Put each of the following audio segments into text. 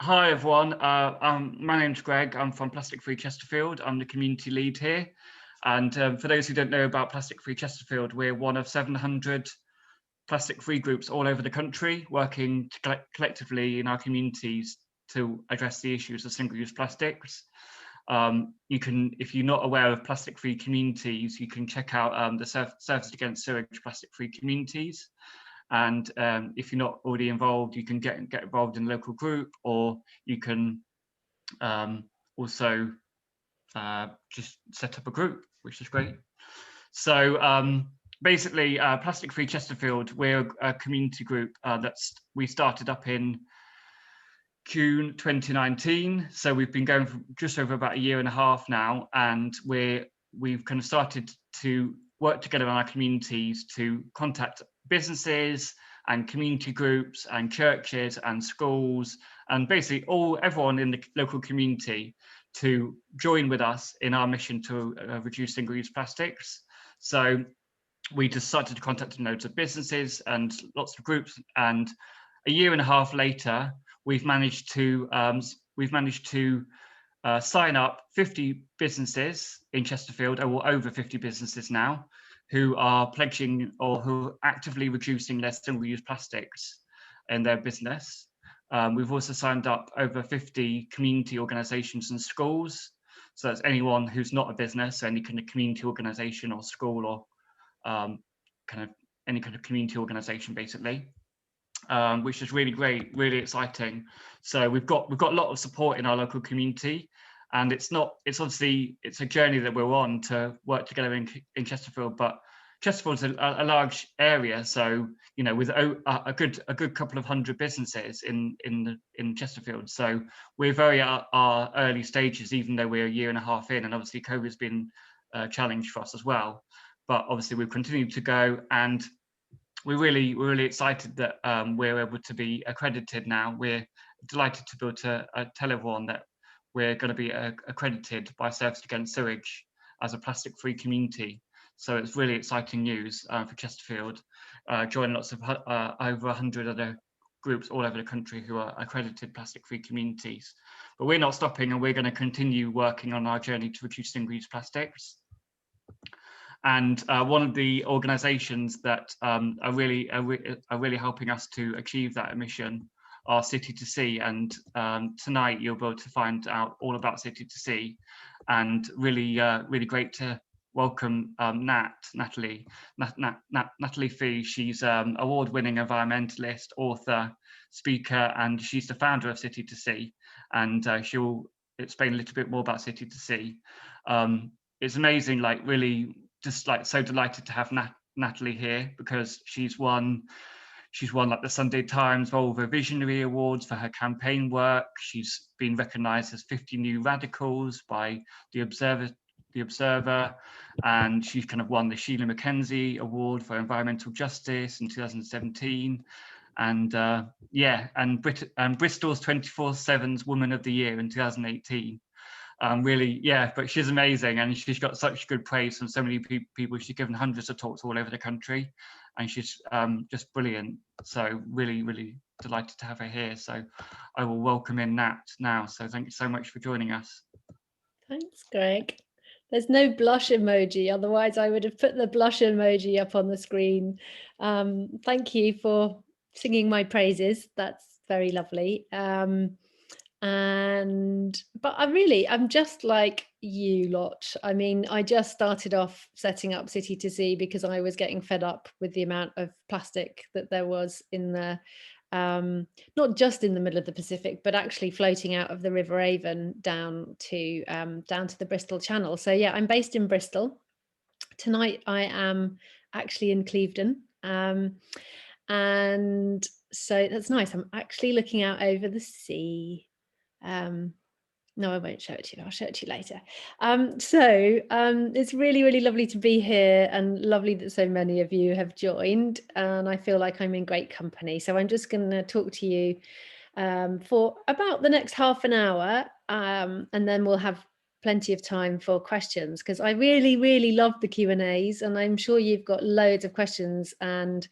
Hi everyone, my name's Greg. I'm from Plastic Free Chesterfield. I'm the community lead here. And for those who don't know about Plastic Free Chesterfield, we're one of 700 plastic free groups all over the country, working collectively in our communities to address the issues of single-use plastics. If you're not aware of plastic free communities, you can check out the Services Against Sewage Plastic Free Communities. And if you're not already involved, you can get involved in a local group, or you can also just set up a group, which is great. So basically, Plastic Free Chesterfield, we're a community group we started up in June 2019. So we've been going for just over about a year and a half now, and we've kind of started to work together in our communities to contact businesses and community groups and churches and schools and basically everyone in the local community to join with us in our mission to reduce single-use plastics. So we just started to contact loads of businesses and lots of groups, and a year and a half later, we've managed to sign up 50 businesses in Chesterfield, or over 50 businesses now, who are pledging or who are actively reducing their single-use plastics in their business. We've also signed up over 50 community organisations and schools. So that's anyone who's not a business, any kind of community organisation or school, or any kind of community organisation, basically. Which is really great, really exciting. So we've got a lot of support in our local community, and it's a journey that we're on to work together in Chesterfield. But Chesterfield's a large area, so with a good couple of hundred businesses in Chesterfield. So we're very at our early stages, even though we're a year and a half in, and obviously COVID's been a challenge for us as well. But obviously we've continued to go, and we're really excited that we're able to be accredited now. We're delighted to be able to tell everyone that we're going to be accredited by Services Against Sewage as a plastic-free community. So it's really exciting news for Chesterfield, joining lots of over 100 other groups all over the country who are accredited plastic-free communities. But we're not stopping, and we're going to continue working on our journey to reduce single-use plastics. And one of the organisations that are really helping us to achieve that mission are City to Sea. And tonight you'll be able to find out all about City to Sea. And really great to welcome Natalie Fee. She's award-winning environmentalist, author, speaker, and she's the founder of City to Sea. And she'll explain a little bit more about City to Sea. It's amazing, really. Just so delighted to have Natalie here, because she's won the Sunday Times Volvo Visionary Awards for her campaign work. She's been recognised as 50 New Radicals by the Observer, and she's kind of won the Sheila Mackenzie Award for Environmental Justice in 2017, and Bristol's 24/7's Woman of the Year in 2018. But she's amazing, and she's got such good praise from so many people. She's given hundreds of talks all over the country, and she's just brilliant. So really delighted to have her here. So I will welcome in Nat now. So thank you so much for joining us. Thanks, Greg. There's no blush emoji, otherwise I would have put the blush emoji up on the screen. Thank you for singing my praises. That's very lovely. But I'm just like you lot. I mean, I just started off setting up City to Sea because I was getting fed up with the amount of plastic that there was in the not just in the middle of the Pacific, but actually floating out of the River Avon down to the Bristol Channel. So yeah, I'm based in Bristol. Tonight I am actually in Clevedon, and so that's nice. I'm actually looking out over the sea. No, I won't show it to you. I'll show it to you later. It's really lovely to be here, and lovely that so many of you have joined, and I feel like I'm in great company. So I'm just going to talk to you for about the next half an hour, and then we'll have plenty of time for questions, because I really love the Q&As, and I'm sure you've got loads of questions, and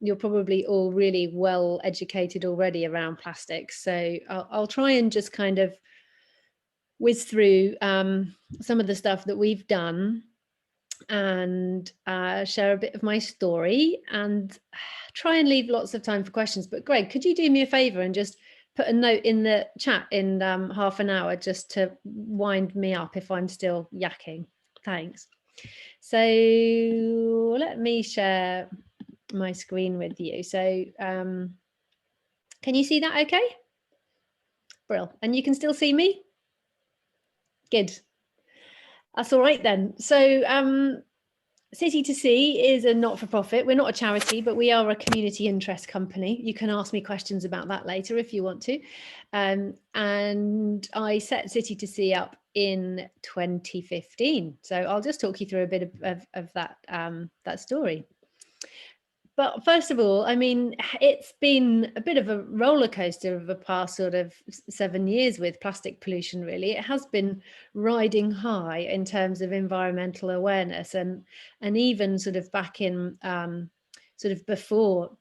you're probably all really well educated already around plastics. So I'll try and just kind of whiz through some of the stuff that we've done and share a bit of my story and try and leave lots of time for questions. But Greg, could you do me a favor and just put a note in the chat in half an hour just to wind me up if I'm still yakking? Thanks. So let me share my screen with you. So can you see that okay? Brill. And you can still see me? Good. That's all right then. So City to Sea is a not-for-profit. We're not a charity, but we are a community interest company. You can ask me questions about that later if you want to. And I set City to Sea up in 2015. So I'll just talk you through a bit of that, that story. But first of all, I mean, it's been a bit of a roller coaster of the past sort of 7 years with plastic pollution, really. It has been riding high in terms of environmental awareness, and even sort of back in sort of before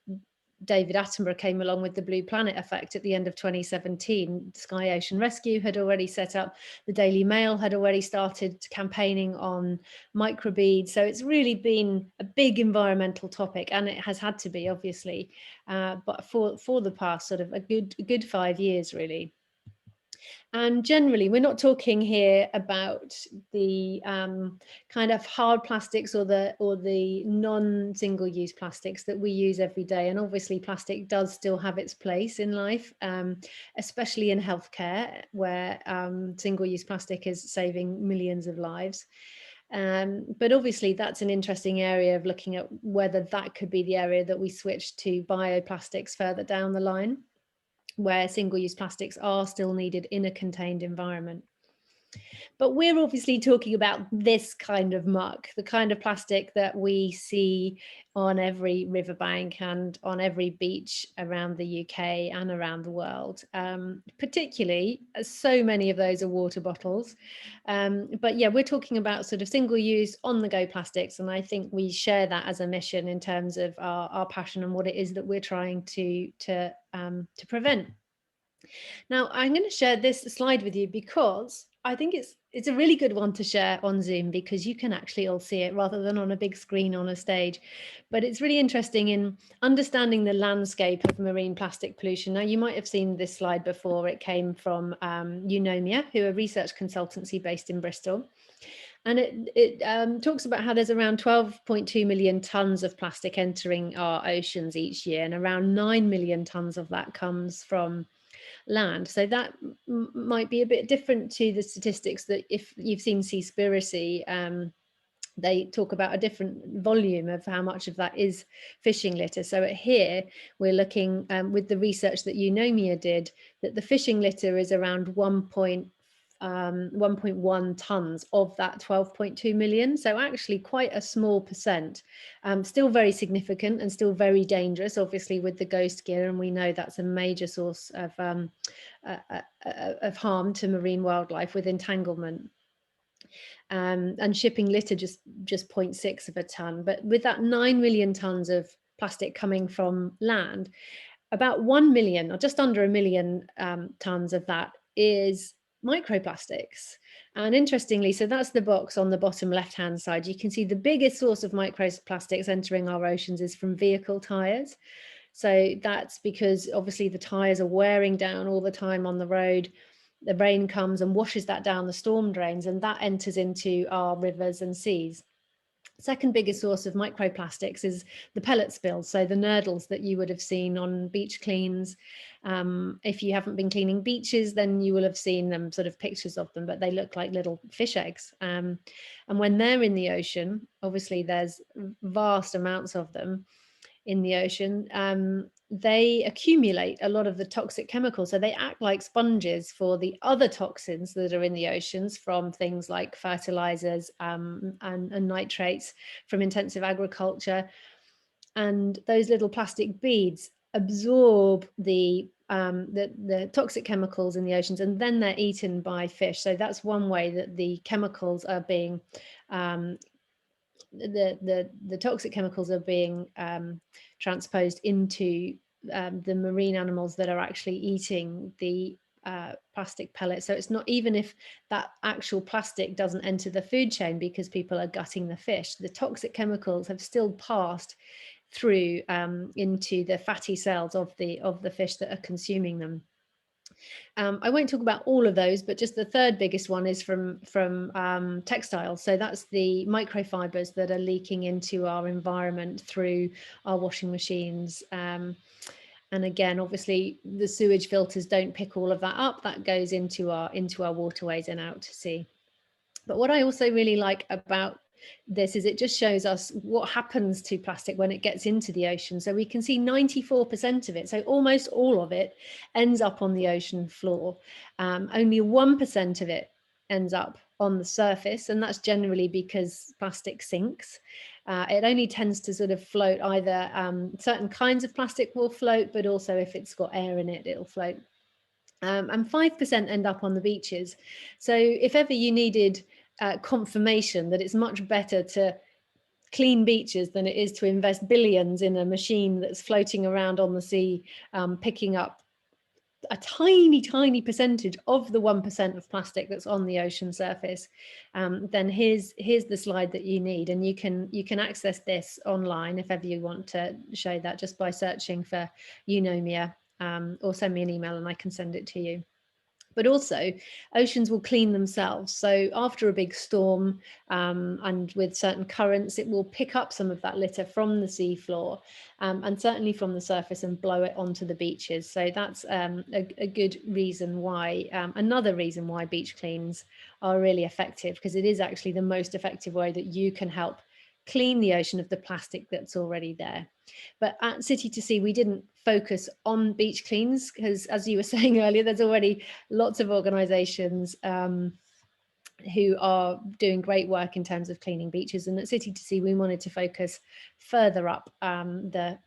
David Attenborough came along with the Blue Planet Effect at the end of 2017. Sky Ocean Rescue had already set up, the Daily Mail had already started campaigning on microbeads. So it's really been a big environmental topic, and it has had to be, obviously, but for the past sort of a good 5 years, really. And generally, we're not talking here about the kind of hard plastics or the non-single-use plastics that we use every day. And obviously, plastic does still have its place in life, especially in healthcare, where single-use plastic is saving millions of lives. But obviously, that's an interesting area of looking at whether that could be the area that we switch to bioplastics further down the line, where single-use plastics are still needed in a contained environment. But we're obviously talking about this kind of muck, the kind of plastic that we see on every riverbank and on every beach around the UK and around the world. Particularly, so many of those are water bottles. But yeah, we're talking about sort of single-use, on-the-go plastics, and I think we share that as a mission in terms of our passion and what it is that we're trying to prevent. Now, I'm going to share this slide with you because I think it's a really good one to share on Zoom, because you can actually all see it rather than on a big screen on a stage. But it's really interesting in understanding the landscape of marine plastic pollution. Now, you might have seen this slide before. It came from Eunomia, who are a research consultancy based in Bristol. And it talks about how there's around 12.2 million tonnes of plastic entering our oceans each year, and around 9 million tonnes of that comes from land. So that might be a bit different to the statistics that if you've seen Seaspiracy, they talk about a different volume of how much of that is fishing litter. So here we're looking with the research that Eunomia did, that the fishing litter is around 1.1 tonnes of that 12.2 million. So actually quite a small percent, still very significant and still very dangerous, obviously, with the ghost gear. And we know that's a major source of harm to marine wildlife with entanglement. And shipping litter just 0.6 of a tonne. But with that 9 million tonnes of plastic coming from land, about 1 million or just under 1 million tonnes of that is microplastics. And interestingly, so that's the box on the bottom left hand side. You can see the biggest source of microplastics entering our oceans is from vehicle tires. So that's because obviously the tires are wearing down all the time on the road. The rain comes and washes that down the storm drains, and that enters into our rivers and seas. Second biggest source of microplastics is the pellet spills, so the nurdles that you would have seen on beach cleans. If you haven't been cleaning beaches, then you will have seen them, sort of pictures of them, but they look like little fish eggs. And when they're in the ocean, obviously there's vast amounts of them in the ocean. They accumulate a lot of the toxic chemicals. So they act like sponges for the other toxins that are in the oceans from things like fertilizers and nitrates from intensive agriculture. And those little plastic beads absorb the toxic chemicals in the oceans, and then they're eaten by fish. So that's one way that the chemicals are being the toxic chemicals are being transposed into the marine animals that are actually eating the plastic pellets. So it's not, even if that actual plastic doesn't enter the food chain because people are gutting the fish, the toxic chemicals have still passed through into the fatty cells of the fish that are consuming them. I won't talk about all of those, but just the third biggest one is from textiles. So that's the microfibers that are leaking into our environment through our washing machines. And again, obviously, the sewage filters don't pick all of that up. That goes into our waterways and out to sea. But what I also really like about this is it just shows us what happens to plastic when it gets into the ocean. So we can see 94% of it, so almost all of it, ends up on the ocean floor. Only 1% of it ends up on the surface, and that's generally because plastic sinks. It only tends to sort of float, either certain kinds of plastic will float, but also if it's got air in it, it'll float. And 5% end up on the beaches. So if ever you needed confirmation that it's much better to clean beaches than it is to invest billions in a machine that's floating around on the sea, picking up a tiny percentage of the 1% of plastic that's on the ocean surface, then here's the slide that you need, and you can access this online if ever you want to show that, just by searching for Eunomia, or send me an email and I can send it to you. But also, oceans will clean themselves. So after a big storm, and with certain currents, it will pick up some of that litter from the seafloor, and certainly from the surface, and blow it onto the beaches. So that's a good reason why, another reason why beach cleans are really effective, because it is actually the most effective way that you can help clean the ocean of the plastic that's already there. But at City to Sea, we didn't focus on beach cleans because, as you were saying earlier, there's already lots of organisations who are doing great work in terms of cleaning beaches. And at City to Sea, we wanted to focus further up the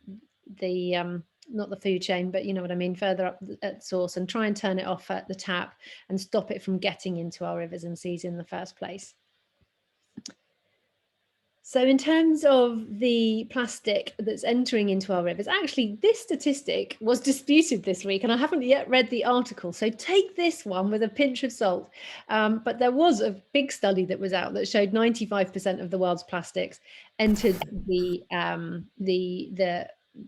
not the food chain, but you know what I mean, further up at source, and try and turn it off at the tap and stop it from getting into our rivers and seas in the first place. So in terms of the plastic that's entering into our rivers, actually this statistic was disputed this week, and I haven't yet read the article, so take this one with a pinch of salt. But there was a big study that was out that showed 95% of the world's plastics entered the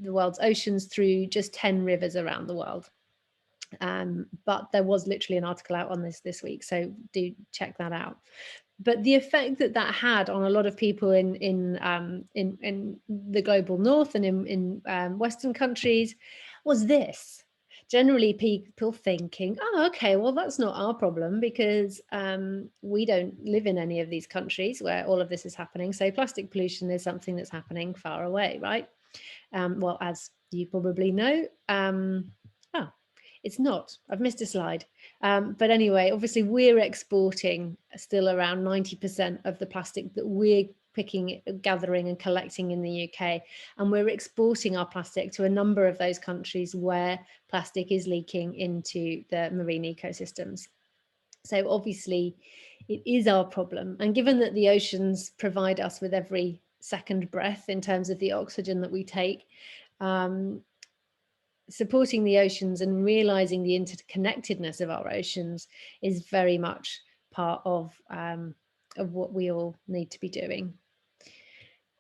world's oceans through just 10 rivers around the world. But there was literally an article out on this week, so do check that out. But the effect that had on a lot of people in the global north and in Western countries was this. Generally, people thinking, oh, okay, well, that's not our problem because we don't live in any of these countries where all of this is happening. So plastic pollution is something that's happening far away, right? Well, as you probably know, it's not. I've missed a slide. But anyway, obviously we're exporting still around 90% of the plastic that we're picking, gathering and collecting in the UK. And we're exporting our plastic to a number of those countries where plastic is leaking into the marine ecosystems. So obviously it is our problem. And given that the oceans provide us with every second breath in terms of the oxygen that we take, supporting the oceans and realizing the interconnectedness of our oceans is very much part of what we all need to be doing.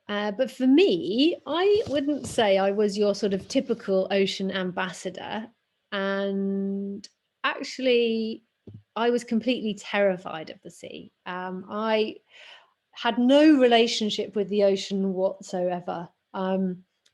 But for me, I wouldn't say I was your sort of typical ocean ambassador. And actually, I was completely terrified of the sea. I had no relationship with the ocean whatsoever.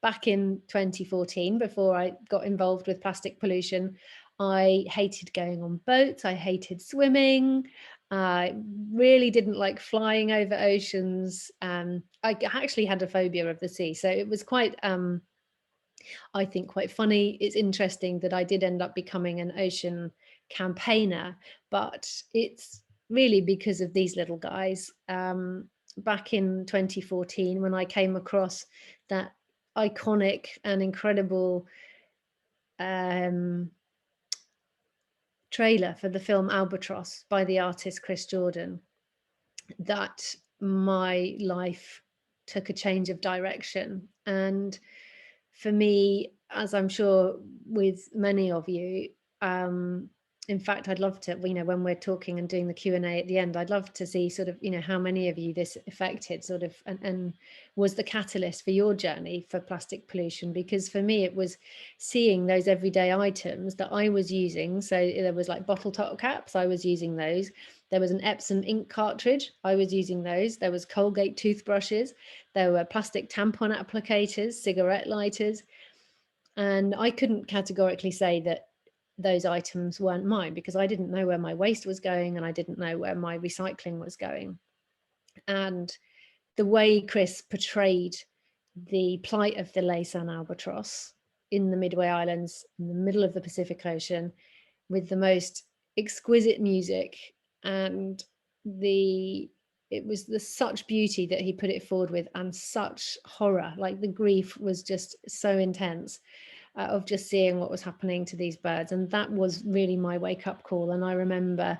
Back in 2014, before I got involved with plastic pollution, I hated going on boats, I hated swimming, I really didn't like flying over oceans. I actually had a phobia of the sea, so it was quite, I think, quite funny. It's interesting that I did end up becoming an ocean campaigner, but it's really because of these little guys. Back in 2014, when I came across that iconic and incredible trailer for the film Albatross by the artist Chris Jordan, that my life took a change of direction. And for me, as I'm sure with many of you, in fact, I'd love to, when we're talking and doing the Q&A at the end, I'd love to see sort of, how many of you this affected sort of, and was the catalyst for your journey for plastic pollution. Because for me, it was seeing those everyday items that I was using. So there was like bottle top caps, I was using those. There was an Epsom ink cartridge, I was using those. There was Colgate toothbrushes. There were plastic tampon applicators, cigarette lighters. And I couldn't categorically say that those items weren't mine, because I didn't know where my waste was going and I didn't know where my recycling was going. And the way Chris portrayed the plight of the Laysan albatross in the Midway Islands, in the middle of the Pacific Ocean, with the most exquisite music, and it was the such beauty that he put it forward with, and such horror, like the grief was just so intense. Of just seeing what was happening to these birds. And that was really my wake-up call. And I remember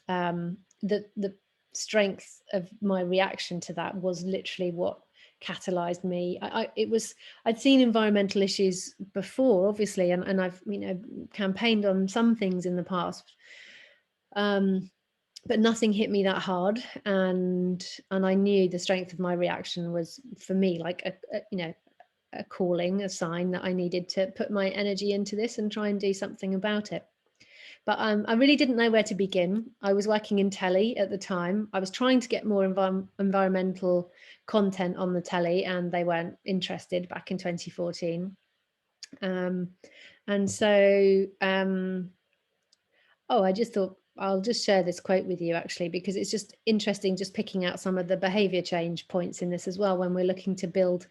the strength of my reaction to that was literally what catalyzed me. I'd seen environmental issues before, obviously, and I've campaigned on some things in the past, but nothing hit me that hard. And I knew the strength of my reaction was, for me, like a calling, a sign that I needed to put my energy into this and try and do something about it. But I really didn't know where to begin. I was working in telly at the time. I was trying to get more environmental content on the telly, and they weren't interested back in 2014. And so, I just thought I'll just share this quote with you, actually, because it's just interesting, just picking out some of the behavior change points in this as well, when we're looking to build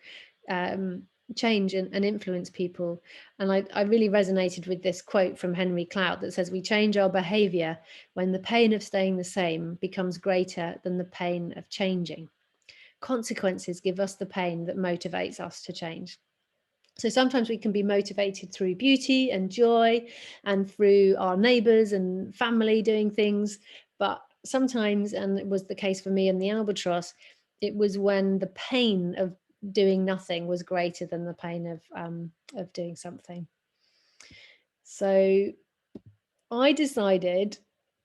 change and influence people. And I really resonated with this quote from Henry Cloud that says, "We change our behavior when the pain of staying the same becomes greater than the pain of changing. Consequences give us the pain that motivates us to change." So sometimes we can be motivated through beauty and joy and through our neighbours and family doing things. But sometimes, and it was the case for me in the albatross, it was when the pain of doing nothing was greater than the pain of doing something. So I decided,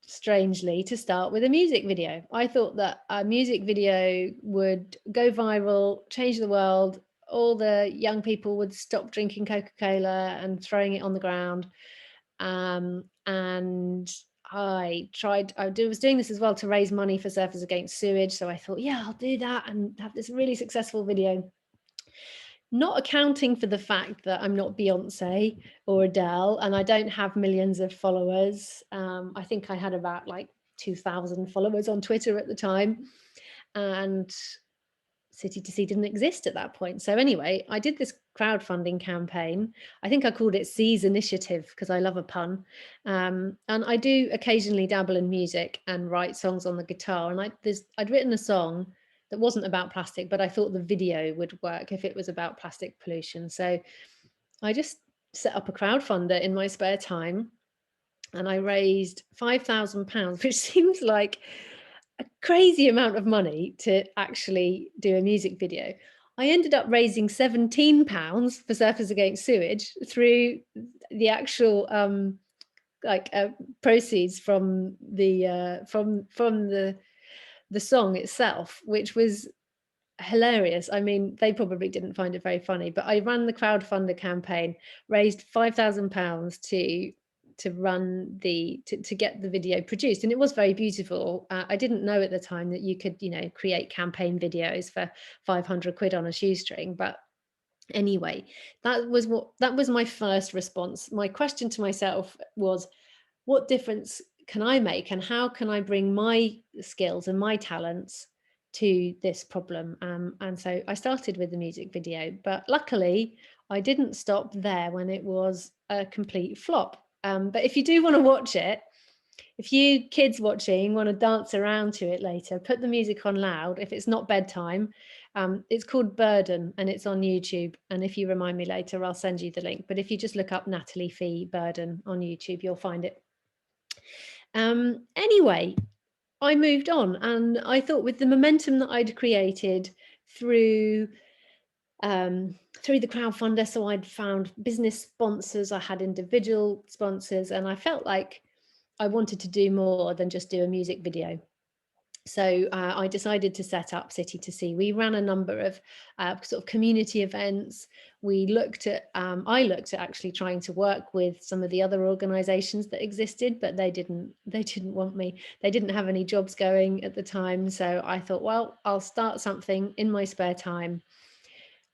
strangely, to start with a music video. I thought that a music video would go viral, change the world. All the young people would stop drinking Coca-Cola and throwing it on the ground. And I was doing this as well to raise money for Surfers Against Sewage. So I thought, yeah, I'll do that and have this really successful video. Not accounting for the fact that I'm not Beyonce or Adele, and I don't have millions of followers. I think I had about like 2,000 followers on Twitter at the time. And City to Sea didn't exist at that point. So anyway, I did this crowdfunding campaign. I think I called it Sea's Initiative because I love a pun. And I do occasionally dabble in music and write songs on the guitar. And I'd written a song that wasn't about plastic, but I thought the video would work if it was about plastic pollution. So I just set up a crowdfunder in my spare time, and I raised £5,000, which seems like a crazy amount of money to actually do a music video. I ended up raising £17 for Surfers Against Sewage through the actual proceeds from the song itself, which was hilarious. I mean, they probably didn't find it very funny, but I ran the crowdfunder campaign, raised £5,000 to get the video produced, and it was very beautiful. I didn't know at the time that you could create campaign videos for 500 quid on a shoestring, but anyway, that was my first response. My question to myself was, what difference can I make, and how can I bring my skills and my talents to this problem? And so I started with the music video, but luckily I didn't stop there when it was a complete flop. But if you do want to watch it, if you kids watching want to dance around to it later, put the music on loud if it's not bedtime. It's called Burden and it's on YouTube. And if you remind me later, I'll send you the link. But if you just look up Natalie Fee Burden on YouTube, you'll find it. Anyway, I moved on, and I thought with the momentum that I'd created, through the crowdfunder. So I'd found business sponsors, I had individual sponsors, and I felt like I wanted to do more than just do a music video. So I decided to set up City to Sea. We ran a number of sort of community events. We looked at, I looked at actually trying to work with some of the other organisations that existed, but they didn't want me. They didn't have any jobs going at the time. So I thought, well, I'll start something in my spare time.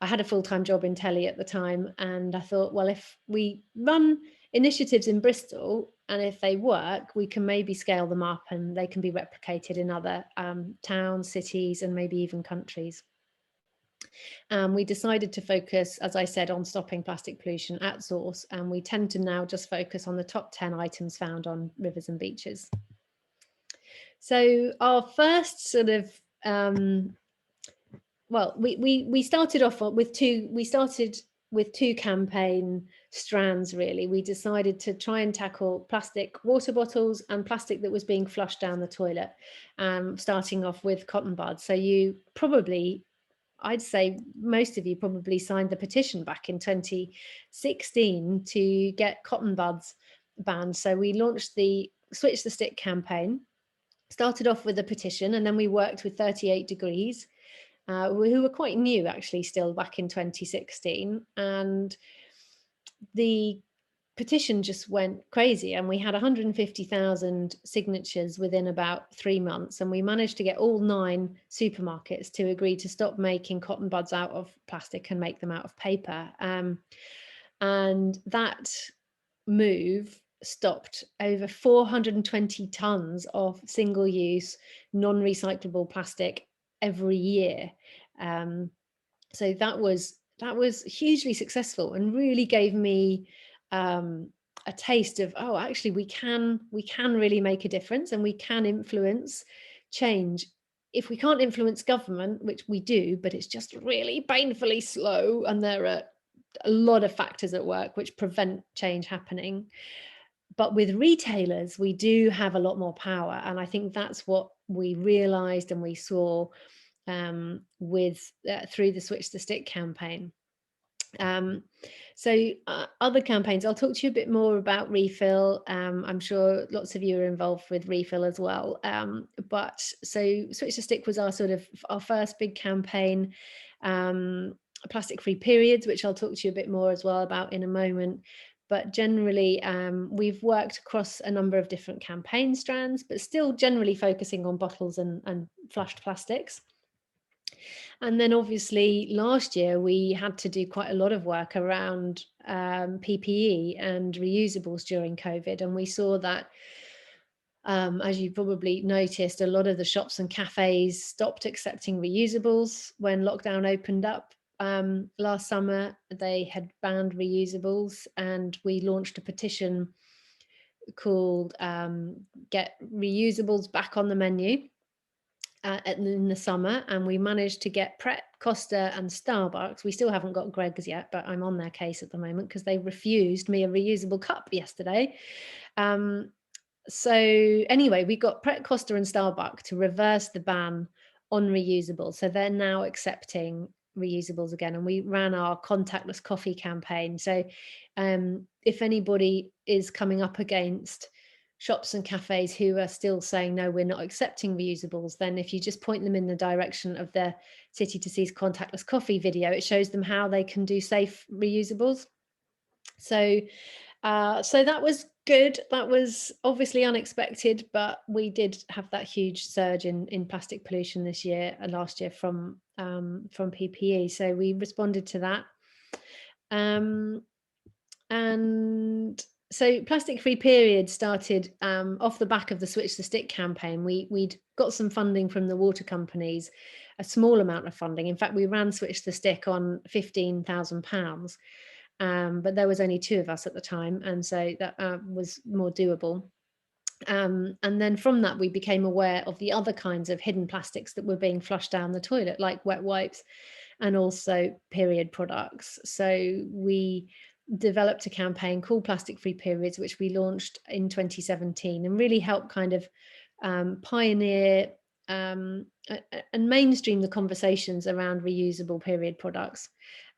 I had a full-time job in telly at the time, and I thought, well, if we run initiatives in Bristol and if they work, we can maybe scale them up and they can be replicated in other towns, cities, and maybe even countries. We decided to focus, as I said, on stopping plastic pollution at source, and we tend to now just focus on the top 10 items found on rivers and beaches. So our first sort of well, we started off with two campaign strands, really. We decided to try and tackle plastic water bottles and plastic that was being flushed down the toilet, starting off with cotton buds. So you probably, I'd say most of you probably signed the petition back in 2016 to get cotton buds banned. So we launched the Switch the Stick campaign, started off with a petition, and then we worked with 38 Degrees, who were quite new actually still back in 2016, and the petition just went crazy, and we had 150,000 signatures within about 3 months, and we managed to get all 9 supermarkets to agree to stop making cotton buds out of plastic and make them out of paper, and that move stopped over 420 tons of single-use non-recyclable plastic every year. So that was hugely successful and really gave me a taste of, oh, actually we can really make a difference, and we can influence change. If we can't influence government, which we do, but it's just really painfully slow, and there are a lot of factors at work which prevent change happening. But with retailers, we do have a lot more power. And I think that's what we realized and we saw through the Switch the Stick campaign. Other campaigns, I'll talk to you a bit more about Refill. I'm sure lots of you are involved with Refill as well. But so Switch the Stick was our first big campaign. Plastic-free periods, which I'll talk to you a bit more as well about in a moment. But generally, we've worked across a number of different campaign strands, but still generally focusing on bottles and flushed plastics. And then obviously last year we had to do quite a lot of work around PPE and reusables during COVID. And we saw that, as you probably noticed, a lot of the shops and cafes stopped accepting reusables when lockdown opened up. Last summer, they had banned reusables, and we launched a petition called Get Reusables Back on the Menu in the summer, and we managed to get Pret, Costa and Starbucks. We still haven't got Greggs yet, but I'm on their case at the moment because they refused me a reusable cup yesterday. So anyway, we got Pret, Costa and Starbucks to reverse the ban on reusables. So they're now accepting reusables again, and we ran our contactless coffee campaign. So if anybody is coming up against shops and cafes who are still saying, no, we're not accepting reusables, then if you just point them in the direction of the City to Sea's contactless coffee video, it shows them how they can do safe reusables. So that was good. That was obviously unexpected, but we did have that huge surge in plastic pollution last year from PPE. So we responded to that. And so plastic-free periods started off the back of the Switch the Stick campaign. We'd got some funding from the water companies, a small amount of funding. In fact, we ran Switch the Stick on £15,000. But there was only 2 of us at the time, and so that was more doable. And then from that, we became aware of the other kinds of hidden plastics that were being flushed down the toilet, like wet wipes and also period products. So we developed a campaign called Plastic Free Periods, which we launched in 2017, and really helped kind of pioneer and mainstream the conversations around reusable period products,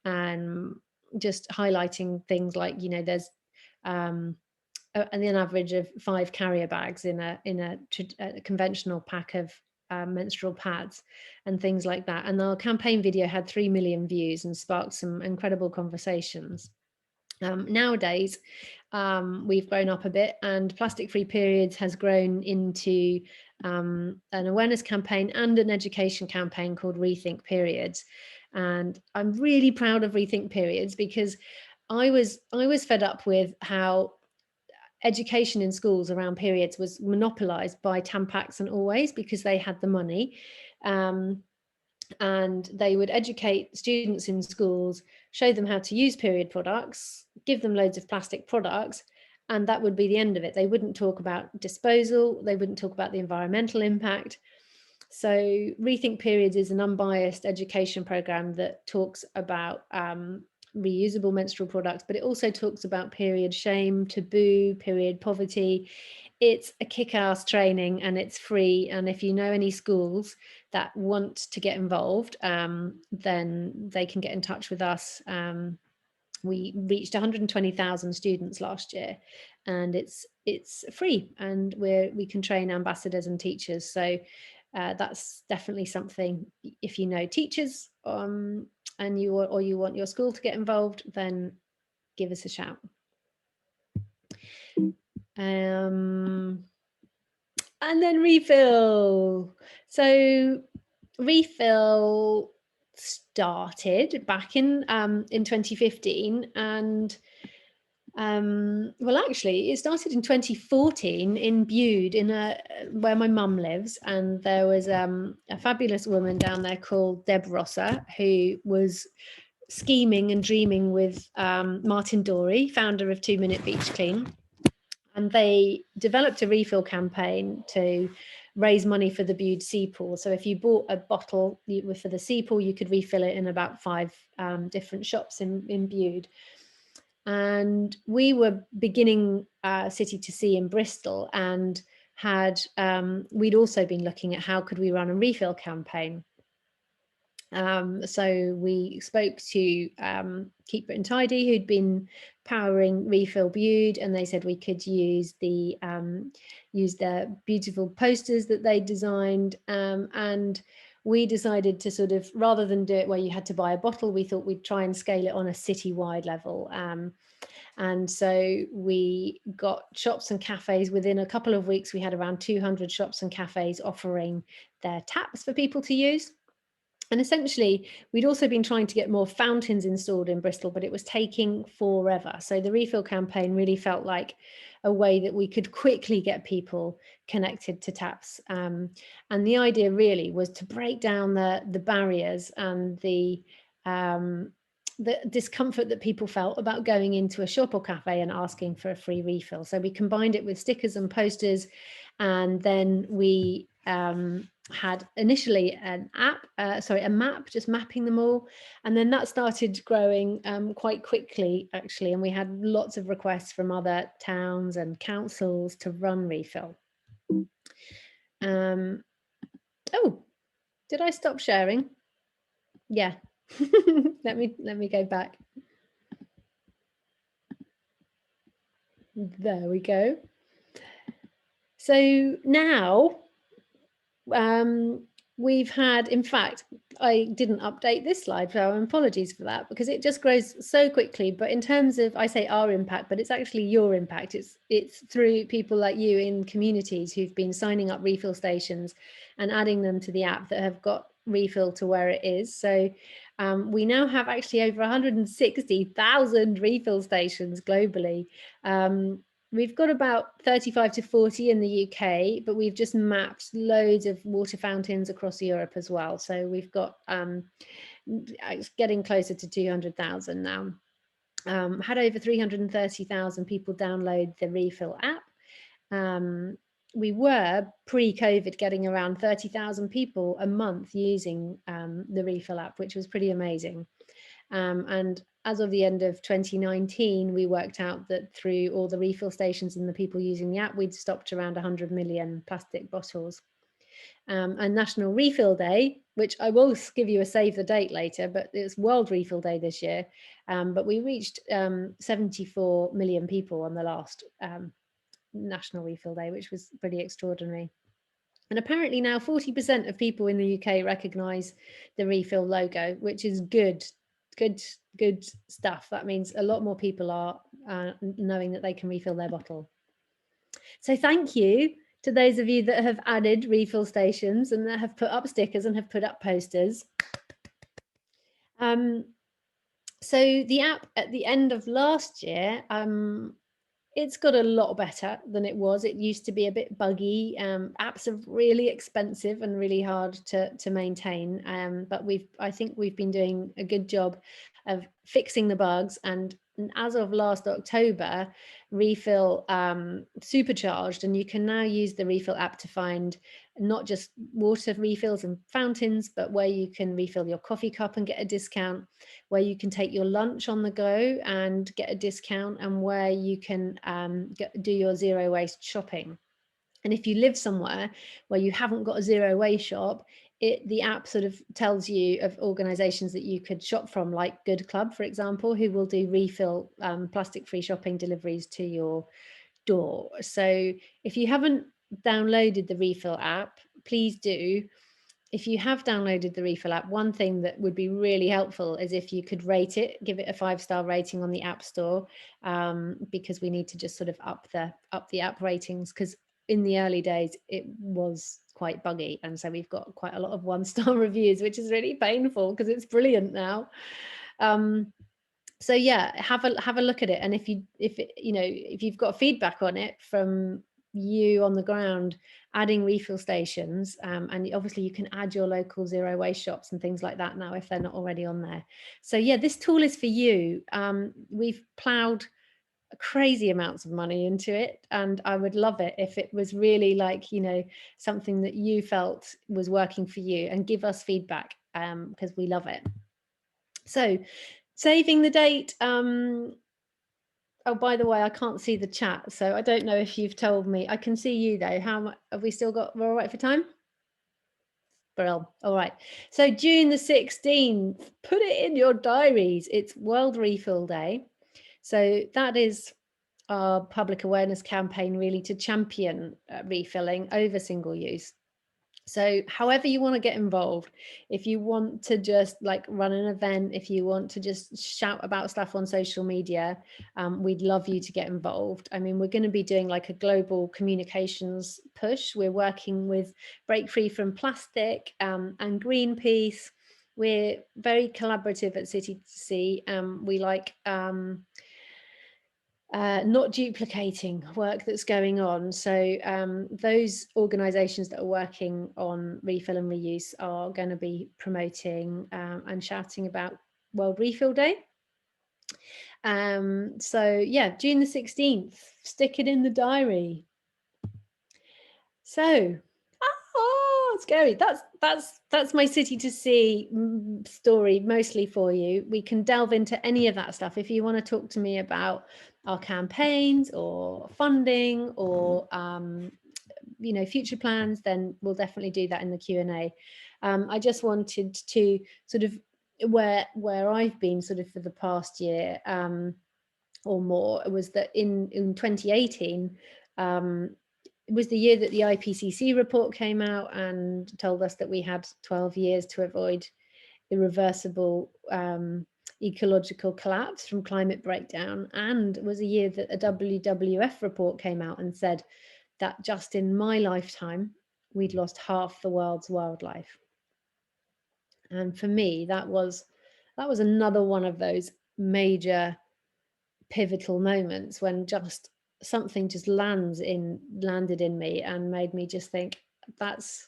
and just highlighting things like, you know, there's and an average of 5 carrier bags in a conventional pack of menstrual pads and things like that. And our campaign video had 3 million views and sparked some incredible conversations. Nowadays, we've grown up a bit, and Plastic Free Periods has grown into an awareness campaign and an education campaign called Rethink Periods. And I'm really proud of Rethink Periods, because I was fed up with how education in schools around periods was monopolized by Tampax and Always, because they had the money. And they would educate students in schools, show them how to use period products, give them loads of plastic products, and that would be the end of it. They wouldn't talk about disposal, they wouldn't talk about the environmental impact. So Rethink Periods is an unbiased education program that talks about reusable menstrual products, but it also talks about period shame, taboo, period poverty. It's a kick-ass training, and it's free. And if you know any schools that want to get involved, then they can get in touch with us. We reached 120,000 students last year, and it's free, and we can train ambassadors and teachers. So that's definitely something. If you know teachers and you want your school to get involved, then give us a shout. And then Refill. So Refill started back in 2015, and well, actually it started in 2014 in Bude, where my mum lives, and there was a fabulous woman down there called Deb Rosser, who was scheming and dreaming with Martin Dorey, founder of 2 Minute Beach Clean. And they developed a refill campaign to raise money for the Bude Sea Pool. So if you bought a bottle for the Sea Pool, you could refill it in about 5 different shops in Bude. And we were beginning City to Sea in Bristol, and we'd also been looking at how could we run a refill campaign. So we spoke to Keep Britain Tidy, who'd been powering Refill Bude, and they said we could use their beautiful posters that they designed, and we decided to sort of, rather than do it where you had to buy a bottle, we thought we'd try and scale it on a citywide level. And so we got shops and cafes. Within a couple of weeks, we had around 200 shops and cafes offering their taps for people to use. And essentially, we'd also been trying to get more fountains installed in Bristol, but it was taking forever. So the refill campaign really felt like a way that we could quickly get people connected to taps. And the idea really was to break down the barriers and the discomfort that people felt about going into a shop or cafe and asking for a free refill. So we combined it with stickers and posters, and then we had initially a map just mapping them all, and then that started growing quite quickly actually, and we had lots of requests from other towns and councils to run refill. Oh, did I stop sharing? Yeah. let me go back. There we go. So now we've had, in fact, I didn't update this slide, so apologies for that, because it just grows so quickly. But in terms of, I say our impact, but it's actually your impact. It's through people like you in communities who've been signing up refill stations and adding them to the app that have got refill to where it is. So we now have actually over 160,000 refill stations globally. We've got about 35 to 40 in the UK, but we've just mapped loads of water fountains across Europe as well. So we've got it's getting closer to 200,000 now. Had over 330,000 people download the Refill app. We were pre-COVID getting around 30,000 people a month using the Refill app, which was pretty amazing. And as of the end of 2019, we worked out that through all the refill stations and the people using the app, we'd stopped around 100 million plastic bottles. And National Refill Day, which I will give you a save the date later, but it's World Refill Day this year. But we reached 74 million people on the last National Refill Day, which was pretty extraordinary. And apparently now 40% of people in the UK recognise the refill logo, which is good stuff. That means a lot more people are knowing that they can refill their bottle. So thank you to those of you that have added refill stations and that have put up stickers and have put up posters. So the app at the end of last year, it's got a lot better than it was. It used to be a bit buggy. Apps are really expensive and really hard to maintain. But I think we've been doing a good job of fixing the bugs. And as of last October, Refill supercharged, and you can now use the Refill app to find not just water refills and fountains, but where you can refill your coffee cup and get a discount, where you can take your lunch on the go and get a discount, and where you can do your zero waste shopping. And if you live somewhere where you haven't got a zero waste shop, the app sort of tells you of organisations that you could shop from, like Good Club, for example, who will do refill plastic-free shopping deliveries to your door. So if you haven't downloaded the Refill app, please do. If you have downloaded the Refill app, one thing that would be really helpful is if you could rate it, give it a 5-star rating on the App Store, because we need to just sort of up the app ratings, because in the early days it was quite buggy, and so we've got quite a lot of 1-star reviews, which is really painful because it's brilliant now. So yeah, have a look at it, and if you've got feedback on it from you on the ground adding refill stations, and obviously you can add your local zero waste shops and things like that now if they're not already on there. So yeah, this tool is for you. We've ploughed crazy amounts of money into it, and I would love it if it was really like, something that you felt was working for you, and give us feedback, because we love it. So saving the date. Oh, by the way, I can't see the chat, so I don't know if you've told me. I can see you though. How much have we still got? We're all right for time? Brill. All right. So June the 16th, put it in your diaries. It's World Refill Day. So that is our public awareness campaign, really, to champion refilling over single use. So however you want to get involved, if you want to just like run an event, if you want to just shout about stuff on social media, we'd love you to get involved. I mean, we're going to be doing like a global communications push. We're working with Break Free from Plastic and Greenpeace. We're very collaborative at City to Sea. We like not duplicating work that's going on. So those organisations that are working on refill and reuse are going to be promoting and shouting about World Refill Day. So yeah, June the 16th, stick it in the diary. So, oh, scary. That's my City to Sea story mostly for you. We can delve into any of that stuff if you want to talk to me about our campaigns or funding or future plans, then we'll definitely do that in the Q&A. I just wanted to sort of where I've been sort of for the past year or more was that in 2018 it was the year that the IPCC report came out and told us that we had 12 years to avoid irreversible ecological collapse from climate breakdown, and it was a year that a WWF report came out and said that just in my lifetime we'd lost half the world's wildlife. And for me, that was another one of those major pivotal moments when just something just landed in me and made me just think that's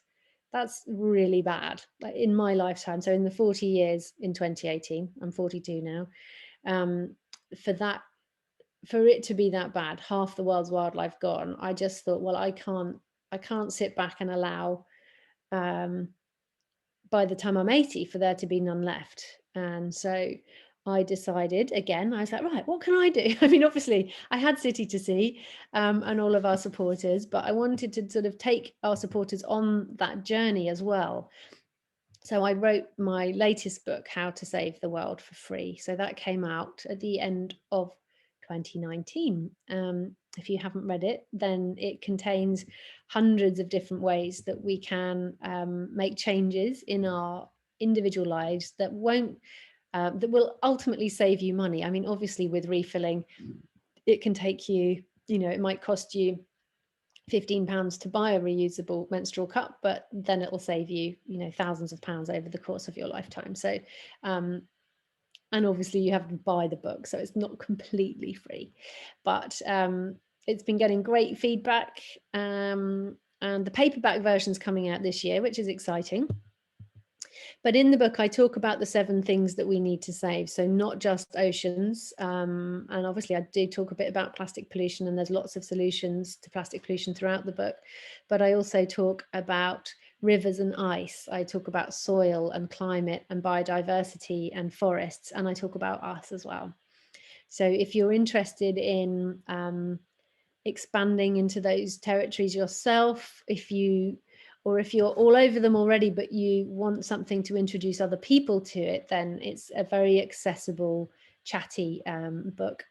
really bad, like in my lifetime. So in the 40 years in 2018, I'm 42 now, for it to be that bad, half the world's wildlife gone, I just thought, well, I can't sit back and allow by the time I'm 80 for there to be none left. And so I decided again, I was like, right, what can I do? I mean, obviously I had City to See and all of our supporters, but I wanted to sort of take our supporters on that journey as well. So I wrote my latest book, How to Save the World for Free. So that came out at the end of 2019. If you haven't read it, then it contains hundreds of different ways that we can make changes in our individual lives that will ultimately save you money. I mean, obviously with refilling, it can take you, it might cost you £15 to buy a reusable menstrual cup, but then it will save you, thousands of pounds over the course of your lifetime. So, and obviously you have to buy the book, so it's not completely free, but it's been getting great feedback. And the paperback version's coming out this year, which is exciting. But in the book, I talk about the 7 things that we need to save. So not just oceans. And obviously, I do talk a bit about plastic pollution, and there's lots of solutions to plastic pollution throughout the book. But I also talk about rivers and ice. I talk about soil and climate and biodiversity and forests. And I talk about us as well. So if you're interested in expanding into those territories yourself, if you're all over them already, but you want something to introduce other people to it, then it's a very accessible, chatty book.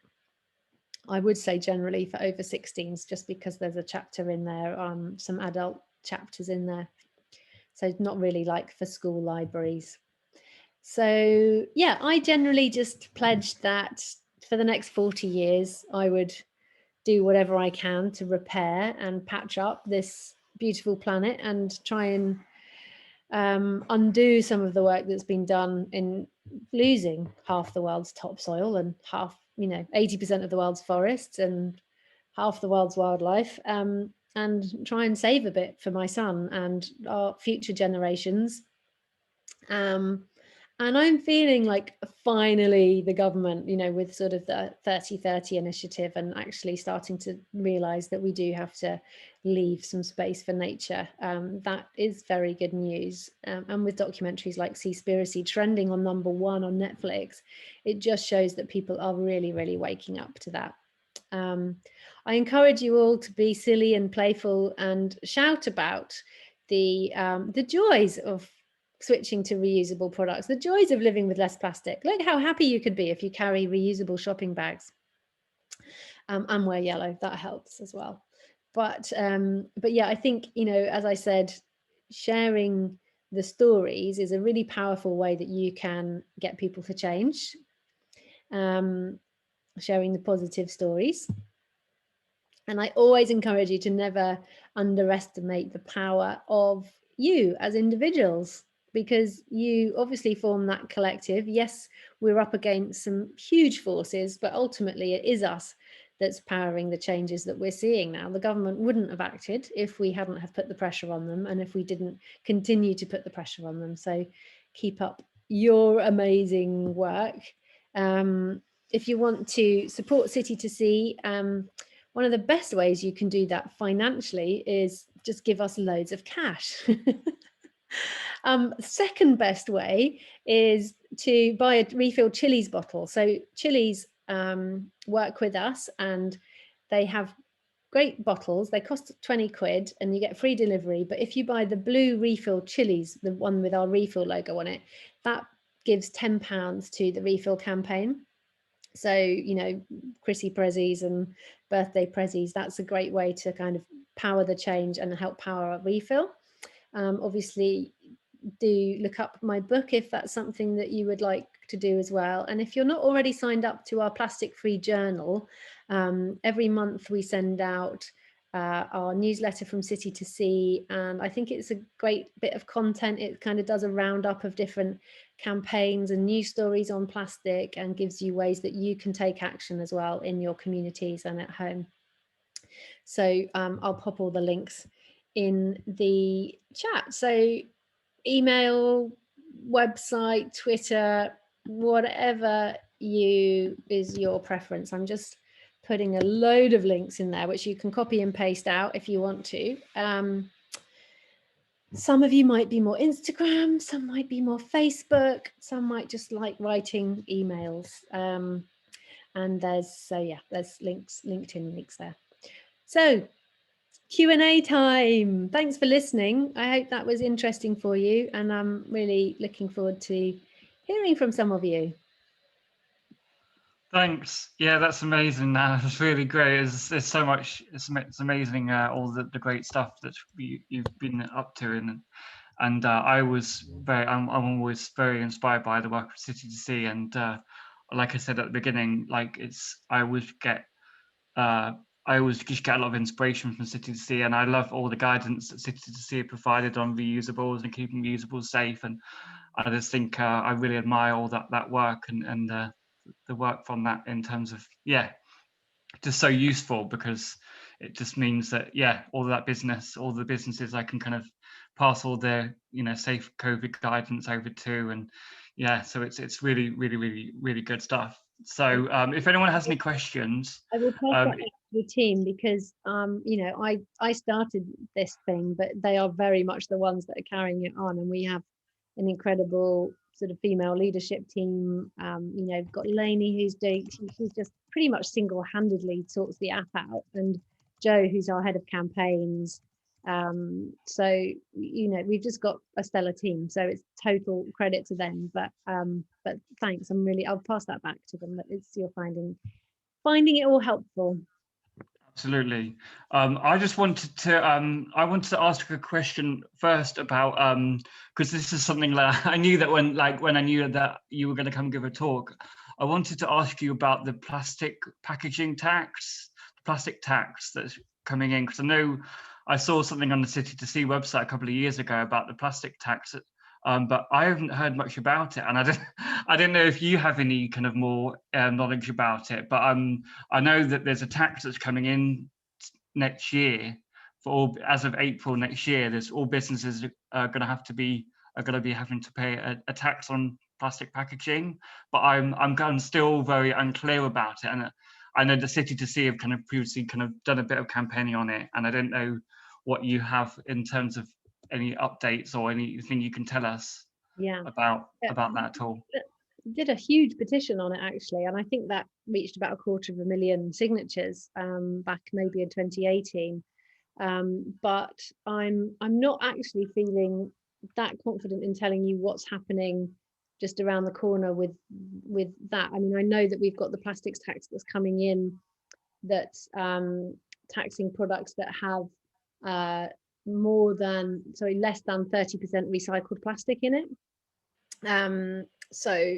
I would say generally for over 16s, just because there's a chapter in there, some adult chapters in there. So it's not really like for school libraries. So yeah, I generally just pledged that for the next 40 years, I would do whatever I can to repair and patch up this beautiful planet and try and undo some of the work that's been done in losing half the world's topsoil and 80% of the world's forests and half the world's wildlife, and try and save a bit for my son and our future generations. And I'm feeling like finally the government, with sort of the 30-30 initiative, and actually starting to realise that we do have to leave some space for nature. That is very good news. And with documentaries like Seaspiracy trending on #1 on Netflix, it just shows that people are really, really waking up to that. I encourage you all to be silly and playful and shout about the joys of switching to reusable products, the joys of living with less plastic. Look how happy you could be if you carry reusable shopping bags and wear yellow. That helps as well. But yeah, I think, as I said, sharing the stories is a really powerful way that you can get people to change. Sharing the positive stories. And I always encourage you to never underestimate the power of you as individuals, because you obviously form that collective. Yes, we're up against some huge forces, but ultimately it is us that's powering the changes that we're seeing now. The government wouldn't have acted if we hadn't have put the pressure on them, and if we didn't continue to put the pressure on them. So keep up your amazing work. If you want to support City to See, one of the best ways you can do that financially is just give us loads of cash. Second best way is to buy a refill Chili's bottle. So Chili's work with us, and they have great bottles. They cost 20 quid and you get free delivery. But if you buy the blue refill Chili's, the one with our refill logo on it, that gives £10 to the refill campaign. So, Chrissy prezzies and birthday prezzies, that's a great way to kind of power the change and help power our refill. Obviously, do look up my book if that's something that you would like to do as well. And if you're not already signed up to our plastic-free journal, every month we send out our newsletter from City to See, and I think it's a great bit of content. It kind of does a roundup of different campaigns and news stories on plastic, and gives you ways that you can take action as well in your communities and at home. So I'll pop all the links in the chat. So email, website, Twitter, whatever is your preference. I'm just putting a load of links in there, which you can copy and paste out if you want to. Some of you might be more Instagram, some might be more Facebook, some might just like writing emails. And there's LinkedIn links there. So Q&A time. Thanks for listening. I hope that was interesting for you, and I'm really looking forward to hearing from some of you. Thanks. Yeah, that's amazing. It's really great. There's so much. It's amazing. All the great stuff that you've been up to, and I'm always very inspired by the work of City to Sea. And like I said at the beginning, like I always just get a lot of inspiration from City to Sea, and I love all the guidance that City to Sea have provided on reusables and keeping reusables safe. And I just think I really admire all that work and the work from that in terms of just so useful, because it just means that all the businesses I can kind of pass all their safe COVID guidance over to, and so it's really good stuff. So if anyone has any questions, I will pass that back to the team, because I started this thing, but they are very much the ones that are carrying it on, and we have an incredible sort of female leadership team. We've got Lainey, who's just pretty much single-handedly sorts the app out, and Joe, who's our head of campaigns. So we've just got a stellar team, so it's total credit to them. But thanks, I'll pass that back to them. You're finding it all helpful. Absolutely. I just wanted to ask a question first about because this is something that I knew that when I knew that you were going to come give a talk, I wanted to ask you about the plastic packaging tax, plastic tax that's coming in, because I know I saw something on the City to Sea website a couple of years ago about the plastic tax, but I haven't heard much about it, and I don't know if you have any kind of more knowledge about it. But I know that there's a tax that's coming in next year as of April next year. There's all businesses are going to be having to pay a tax on plastic packaging, but I'm still very unclear about it, and I know the City to Sea have kind of previously kind of done a bit of campaigning on it, and I don't know what you have in terms of any updates or anything you can tell us about that at all. Did a huge petition on it, actually, and I think that reached about 250,000 signatures back maybe in 2018. But I'm not actually feeling that confident in telling you what's happening just around the corner with that. I mean, I know that we've got the plastics tax that's coming in, that's taxing products that have less than 30% recycled plastic in it. So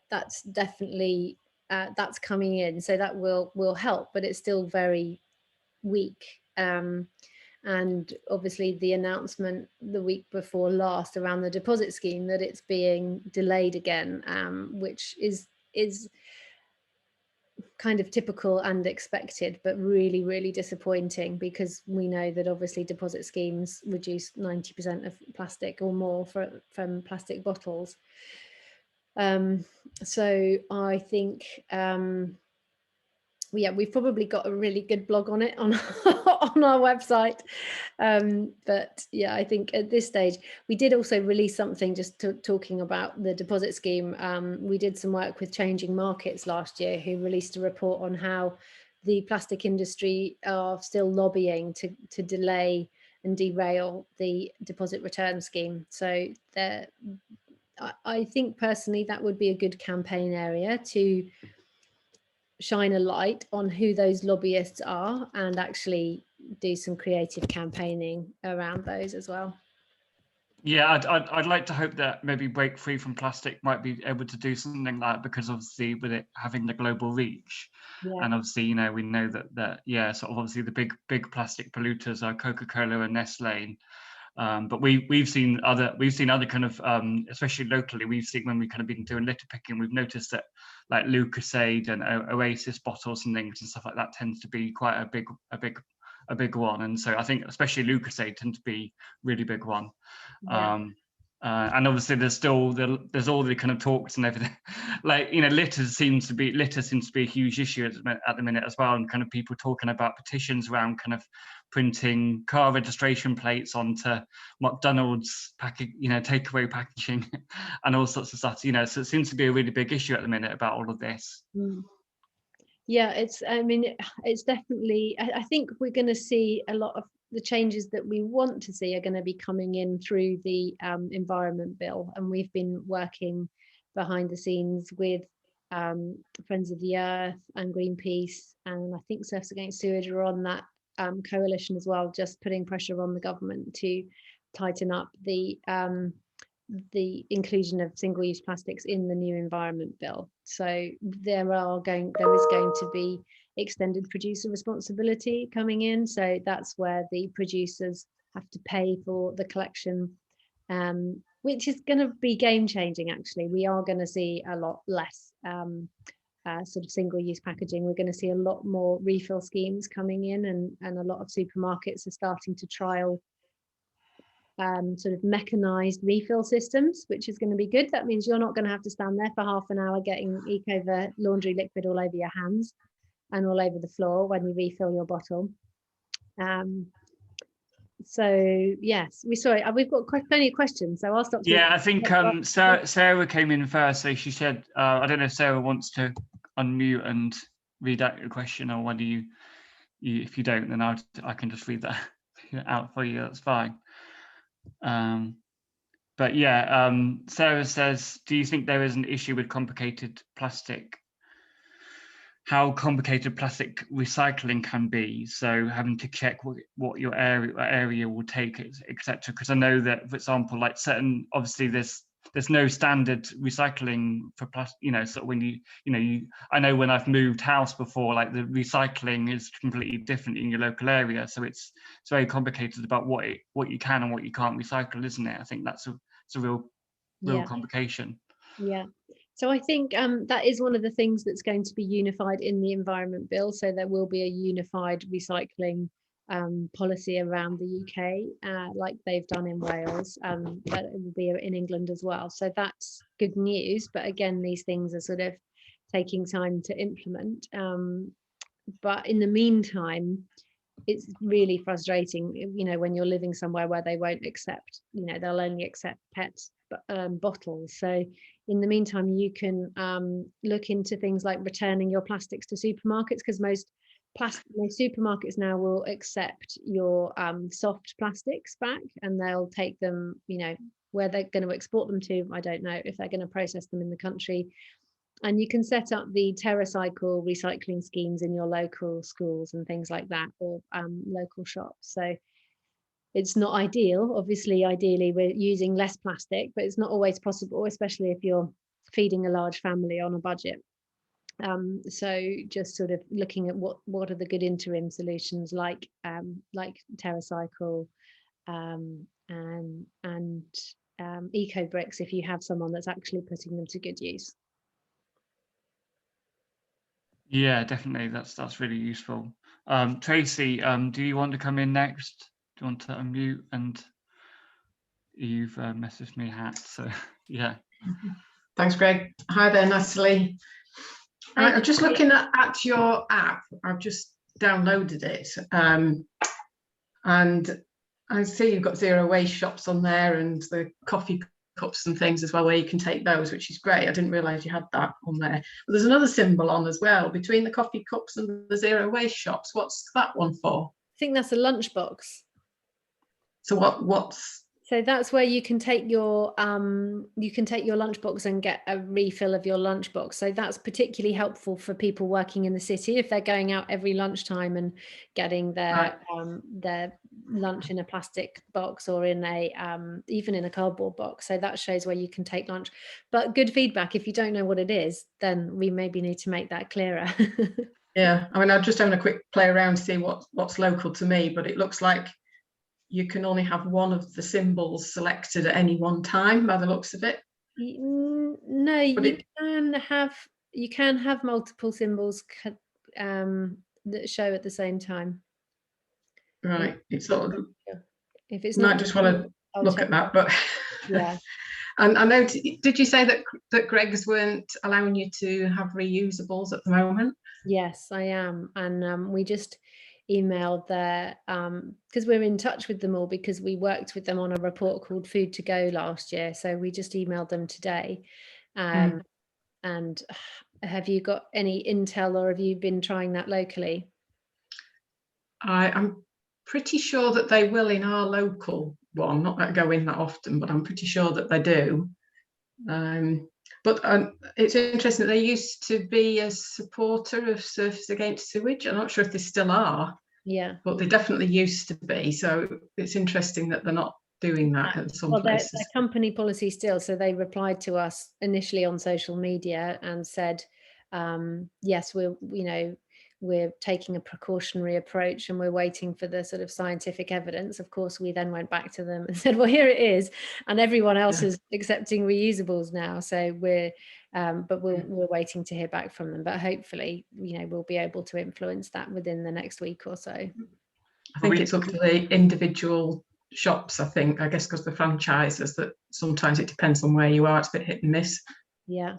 that's definitely that's coming in, so that will help, but it's still very weak. And obviously the announcement the week before last around the deposit scheme that it's being delayed again, which is kind of typical and expected, but really disappointing, because we know that obviously deposit schemes reduce 90% of plastic or more from plastic bottles. So I think we've probably got a really good blog on it on on our website, but I think at this stage we did also release something just talking about the deposit scheme. We did some work with Changing Markets last year, who released a report on how the plastic industry are still lobbying to delay and derail the deposit return scheme. So I think personally that would be a good campaign area to shine a light on who those lobbyists are, and actually do some creative campaigning around those as well. Yeah, I'd like to hope that maybe Break Free from Plastic might be able to do something like that, because obviously with it having the global reach, and obviously we know that sort of obviously the big plastic polluters are Coca-Cola and Nestle. But we've seen other kind of especially locally, we've seen when we've kind of been doing litter picking, we've noticed that like Lucasade and Oasis bottles and things and stuff like that tends to be quite a big one. And so I think especially Lucasade tends to be really big one. And obviously there's all the kind of talks and everything, like, you know, litter seems to be a huge issue at the minute as well, and kind of people talking about petitions around kind of printing car registration plates onto McDonald's takeaway packaging and all sorts of stuff, you know, so it seems to be a really big issue at the minute about all of this. Yeah, it's definitely, I think we're going to see a lot of the changes that we want to see are going to be coming in through the environment bill, and we've been working behind the scenes with Friends of the Earth and Greenpeace, and I think Surfers Against Sewage are on that coalition as well, just putting pressure on the government to tighten up the inclusion of single-use plastics in the new environment bill. So there is going to be extended producer responsibility coming in. So that's where the producers have to pay for the collection, which is going to be game-changing. Actually, we are going to see a lot less sort of single-use packaging. We're going to see a lot more refill schemes coming in, and a lot of supermarkets are starting to trial sort of mechanized refill systems, which is going to be good. That means you're not going to have to stand there for half an hour getting Ecover laundry liquid all over your hands and all over the floor when you refill your bottle. So yes, we've got plenty of questions, so I'll stop. Yeah, I think Sarah came in first, so she said, I don't know if Sarah wants to unmute and read out your question, or whether you if you don't, then I can just read that out for you. That's fine. But yeah, Sarah says, do you think there is an issue with complicated plastic? How complicated plastic recycling can be, so having to check what your area will take, etc. Because I know that, for example, like obviously there's no standard recycling for plastic, you know, so when I know when I've moved house before, like the recycling is completely different in your local area, so it's very complicated about what you can and what you can't recycle, isn't it? I think it's a real complication. Yeah. So I think that is one of the things that's going to be unified in the environment bill. So there will be a unified recycling policy around the UK, like they've done in Wales, but it will be in England as well. So that's good news. But again, these things are sort of taking time to implement. But in the meantime, it's really frustrating, you know, when you're living somewhere where they won't accept, you know, they'll only accept PET bottles. So in the meantime, you can look into things like returning your plastics to supermarkets, because most supermarkets now will accept your soft plastics back, and they'll take them, you know, where they're going to export them to, I don't know if they're going to process them in the country. And you can set up the TerraCycle recycling schemes in your local schools and things like that, or local shops. So it's not ideal. Obviously, ideally, we're using less plastic, but it's not always possible, especially if you're feeding a large family on a budget. So just sort of looking at what are the good interim solutions, like TerraCycle and eco bricks, if you have someone that's actually putting them to good use. Yeah, definitely. That's really useful. Tracy, do you want to come in next? Do you want to unmute? And you've messaged me hat, so yeah. Thanks, Greg. Hi there, Natalie. I'm just looking at your app. I've just downloaded it, and I see you've got zero waste shops on there, and the coffee cups and things as well, where you can take those, which is great. I didn't realise you had that on there. But there's another symbol on as well between the coffee cups and the zero waste shops. What's that one for? I think that's a lunchbox. So what's So that's where you can take your lunchbox and get a refill of your lunchbox. So that's particularly helpful for people working in the city if they're going out every lunchtime and getting their lunch in a plastic box, or in a even in a cardboard box. So that shows where you can take lunch. But good feedback. If you don't know what it is, then we maybe need to make that clearer. Yeah, I mean, I'm just having a quick play around to see what's local to me, but it looks like you can only have one of the symbols selected at any one time by the looks of it. No, you can have multiple symbols that show at the same time. Right, it's sort of, if it's not, not, just want to look at that, but Yeah. And I know, did you say that Greg's weren't allowing you to have reusables at the moment? Yes, I am. And we just emailed their, because we're in touch with them all, because we worked with them on a report called Food to Go last year. So we just emailed them today. And have you got any intel, or have you been trying that locally? I'm pretty sure that they will in our local one, not that I go in that often, but I'm pretty sure that they do. But it's interesting that they used to be a supporter of Surfers Against Sewage. I'm not sure if they still are. Yeah. But they definitely used to be. So it's interesting that they're not doing that at some places. Their company policy still. So they replied to us initially on social media and said, yes, we're taking a precautionary approach and we're waiting for the sort of scientific evidence. Of course, we then went back to them and said, well, here it is. And everyone else is accepting reusables now. So we're waiting to hear back from them. But hopefully, we'll be able to influence that within the next week or so. I think it's up to the individual shops, I guess, because the franchises, that sometimes it depends on where you are. It's a bit hit and miss. Yeah.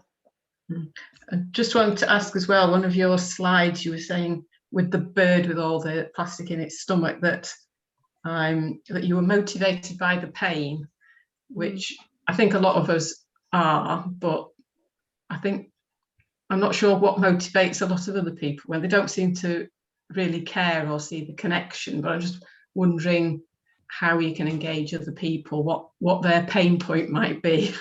I just wanted to ask as well, one of your slides, you were saying with the bird with all the plastic in its stomach that you were motivated by the pain, which I think a lot of us are, but I think I'm not sure what motivates a lot of other people when they don't seem to really care or see the connection. But I'm just wondering how you can engage other people, what their pain point might be.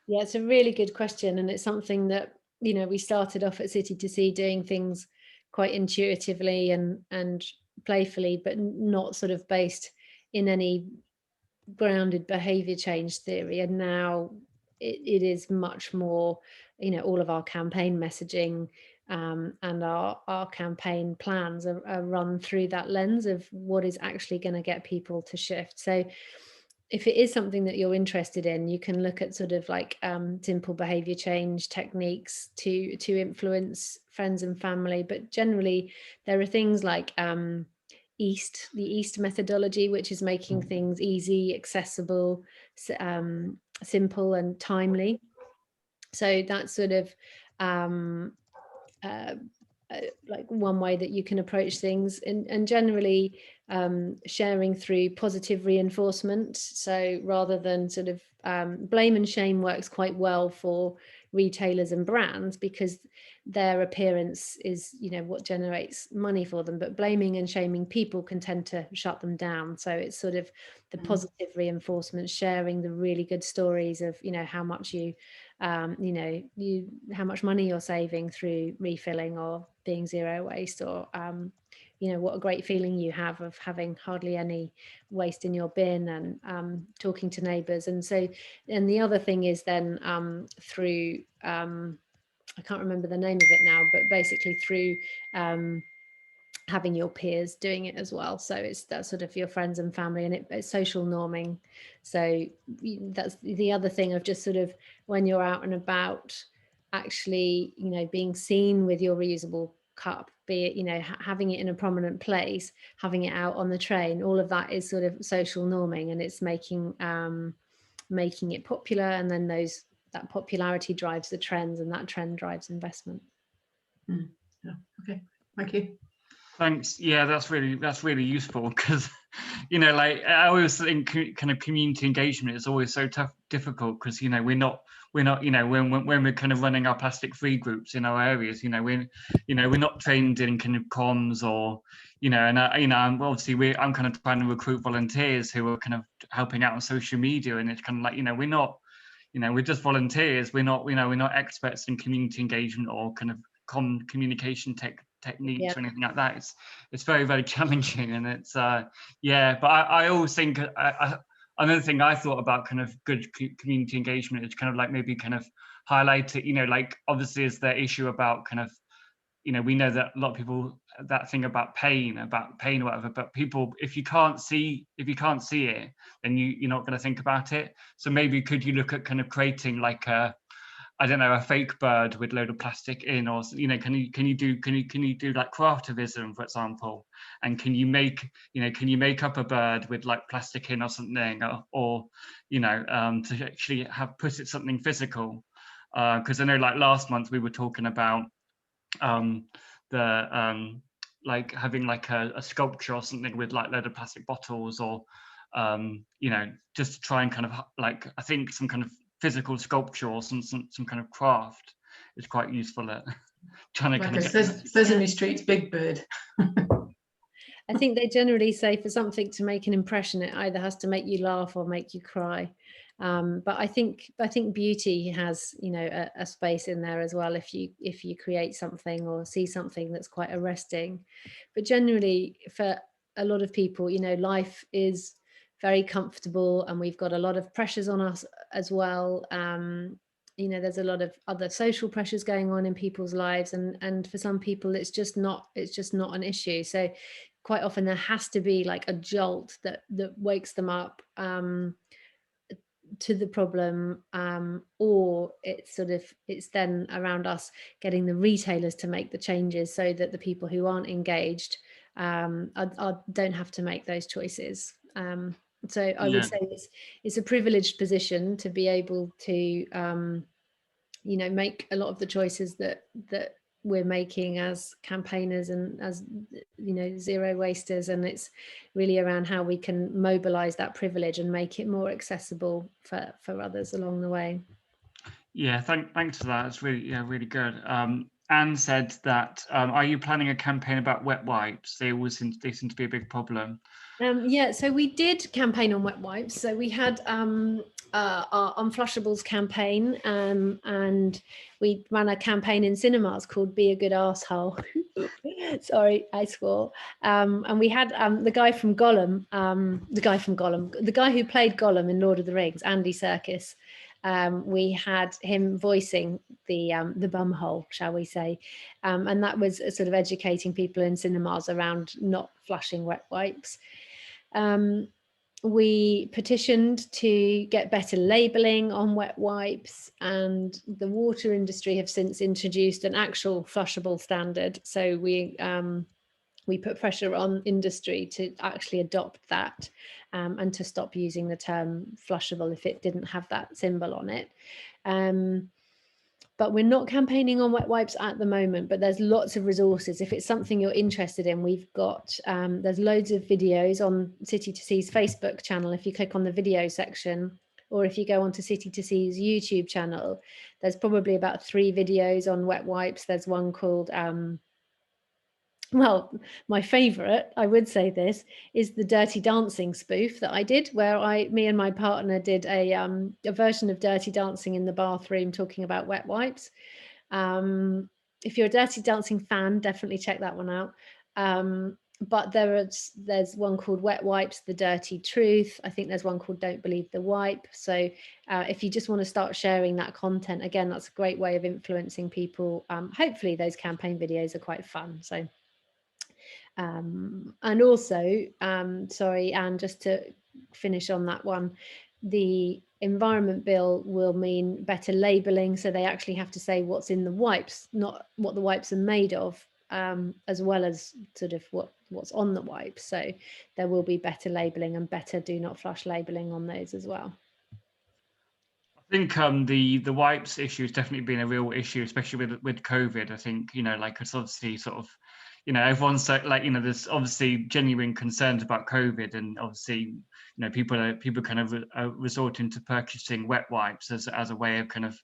Yeah, it's a really good question, and it's something that we started off at City to Sea doing things quite intuitively and playfully, but not sort of based in any grounded behavior change theory. And now it is much more, all of our campaign messaging and our campaign plans are run through that lens of what is actually going to get people to shift. So if it is something that you're interested in, you can look at sort of like simple behavior change techniques to influence friends and family. But generally, there are things like the EAST methodology, which is making things easy, accessible, simple and timely. So that's sort of like one way that you can approach things, and generally sharing through positive reinforcement. So rather than sort of blame and shame works quite well for retailers and brands because their appearance is what generates money for them, but blaming and shaming people can tend to shut them down. So it's sort of the positive reinforcement, sharing the really good stories of how much how much money you're saving through refilling or being zero waste, or what a great feeling you have of having hardly any waste in your bin, and talking to neighbours. And the other thing is then through I can't remember the name of it now, but basically through having your peers doing it as well. So that's sort of your friends and family, and it's social norming. So that's the other thing of just sort of when you're out and about, actually being seen with your reusable cup, be it having it in a prominent place, having it out on the train, all of that is sort of social norming, and it's making it popular, and then that popularity drives the trends, and that trend drives investment. Yeah. Okay, thank you. Thanks. Yeah, that's really useful, because like I always think kind of community engagement is always so difficult, because we're not when we're kind of running our plastic free groups in our areas, we're not trained in kind of comms, or and obviously I'm kind of trying to recruit volunteers who are kind of helping out on social media, and it's kind of like we're not we're just volunteers, we're not experts in community engagement or kind of communication techniques or anything like that. It's very, very challenging, and it's but I always think another thing I thought about kind of good community engagement is kind of like maybe kind of highlight it, like obviously is the issue about kind of we know that a lot of people, that thing about pain or whatever, but people, if you can't see it, then you're not going to think about it. So maybe could you look at kind of creating like a I don't know, a fake bird with load of plastic in, or you know, can you do like craftivism, for example, and can you make up a bird with like plastic in or something, or you know, to actually put it something physical, because I know like last month we were talking about like having like a sculpture or something with like load of plastic bottles, or you know, just to try and kind of like, I think some kind of physical sculpture or some kind of craft is quite useful at trying to like kind a of get Sesame Street's Big Bird. I think they generally say for something to make an impression, it either has to make you laugh or make you cry. But I think beauty has, you know, a space in there as well, if you create something or see something that's quite arresting. But generally, for a lot of people, you know, life is very comfortable and we've got a lot of pressures on us as well. You know, there's a lot of other social pressures going on in people's lives, and for some people it's just not an issue. So quite often there has to be like a jolt that wakes them up to the problem, or it's then around us getting the retailers to make the changes so that the people who aren't engaged don't have to make those choices. So I would say it's a privileged position to be able to you know, make a lot of the choices that we're making as campaigners and as, you know, zero wasters, and it's really around how we can mobilize that privilege and make it more accessible for others along the way. Yeah, thanks for that. It's really good. Anne said that, are you planning a campaign about wet wipes? They seem to be a big problem. Yeah, so we did campaign on wet wipes. So we had our Unflushables campaign, and we ran a campaign in cinemas called Be a Good Arsehole. Sorry, I swore. And we had the guy from Gollum, the guy who played Gollum in Lord of the Rings, Andy Serkis. We had him voicing the bum hole, shall we say, and that was sort of educating people in cinemas around not flushing wet wipes. We petitioned to get better labelling on wet wipes, and the water industry have since introduced an actual flushable standard. So we put pressure on industry to actually adopt that, and to stop using the term flushable if it didn't have that symbol on it. But we're not campaigning on wet wipes at the moment, but there's lots of resources. If it's something you're interested in, we've got, there's loads of videos on City to Sea's Facebook channel. If you click on the video section, or if you go onto City to Sea's YouTube channel, there's probably about 3 videos on wet wipes. There's one called, well, my favorite, I would say this, is the Dirty Dancing spoof that I did, where me and my partner did a version of Dirty Dancing in the bathroom talking about wet wipes. If you're a Dirty Dancing fan, definitely check that one out. But there's one called Wet Wipes, The Dirty Truth. I think there's one called Don't Believe the Wipe. So if you just want to start sharing that content, again, that's a great way of influencing people. Hopefully those campaign videos are quite fun. So. And also, sorry, Anne, just to finish on that one, the Environment Bill will mean better labelling, so they actually have to say what's in the wipes, not what the wipes are made of, as well as sort of what's on the wipes. So there will be better labelling and better do not flush labelling on those as well. I think the wipes issue has definitely been a real issue, especially with COVID. I think, you know, like it's obviously sort of, you know, everyone's like, you know, there's obviously genuine concerns about COVID, and obviously, you know, people kind of resorting to purchasing wet wipes as a way of kind of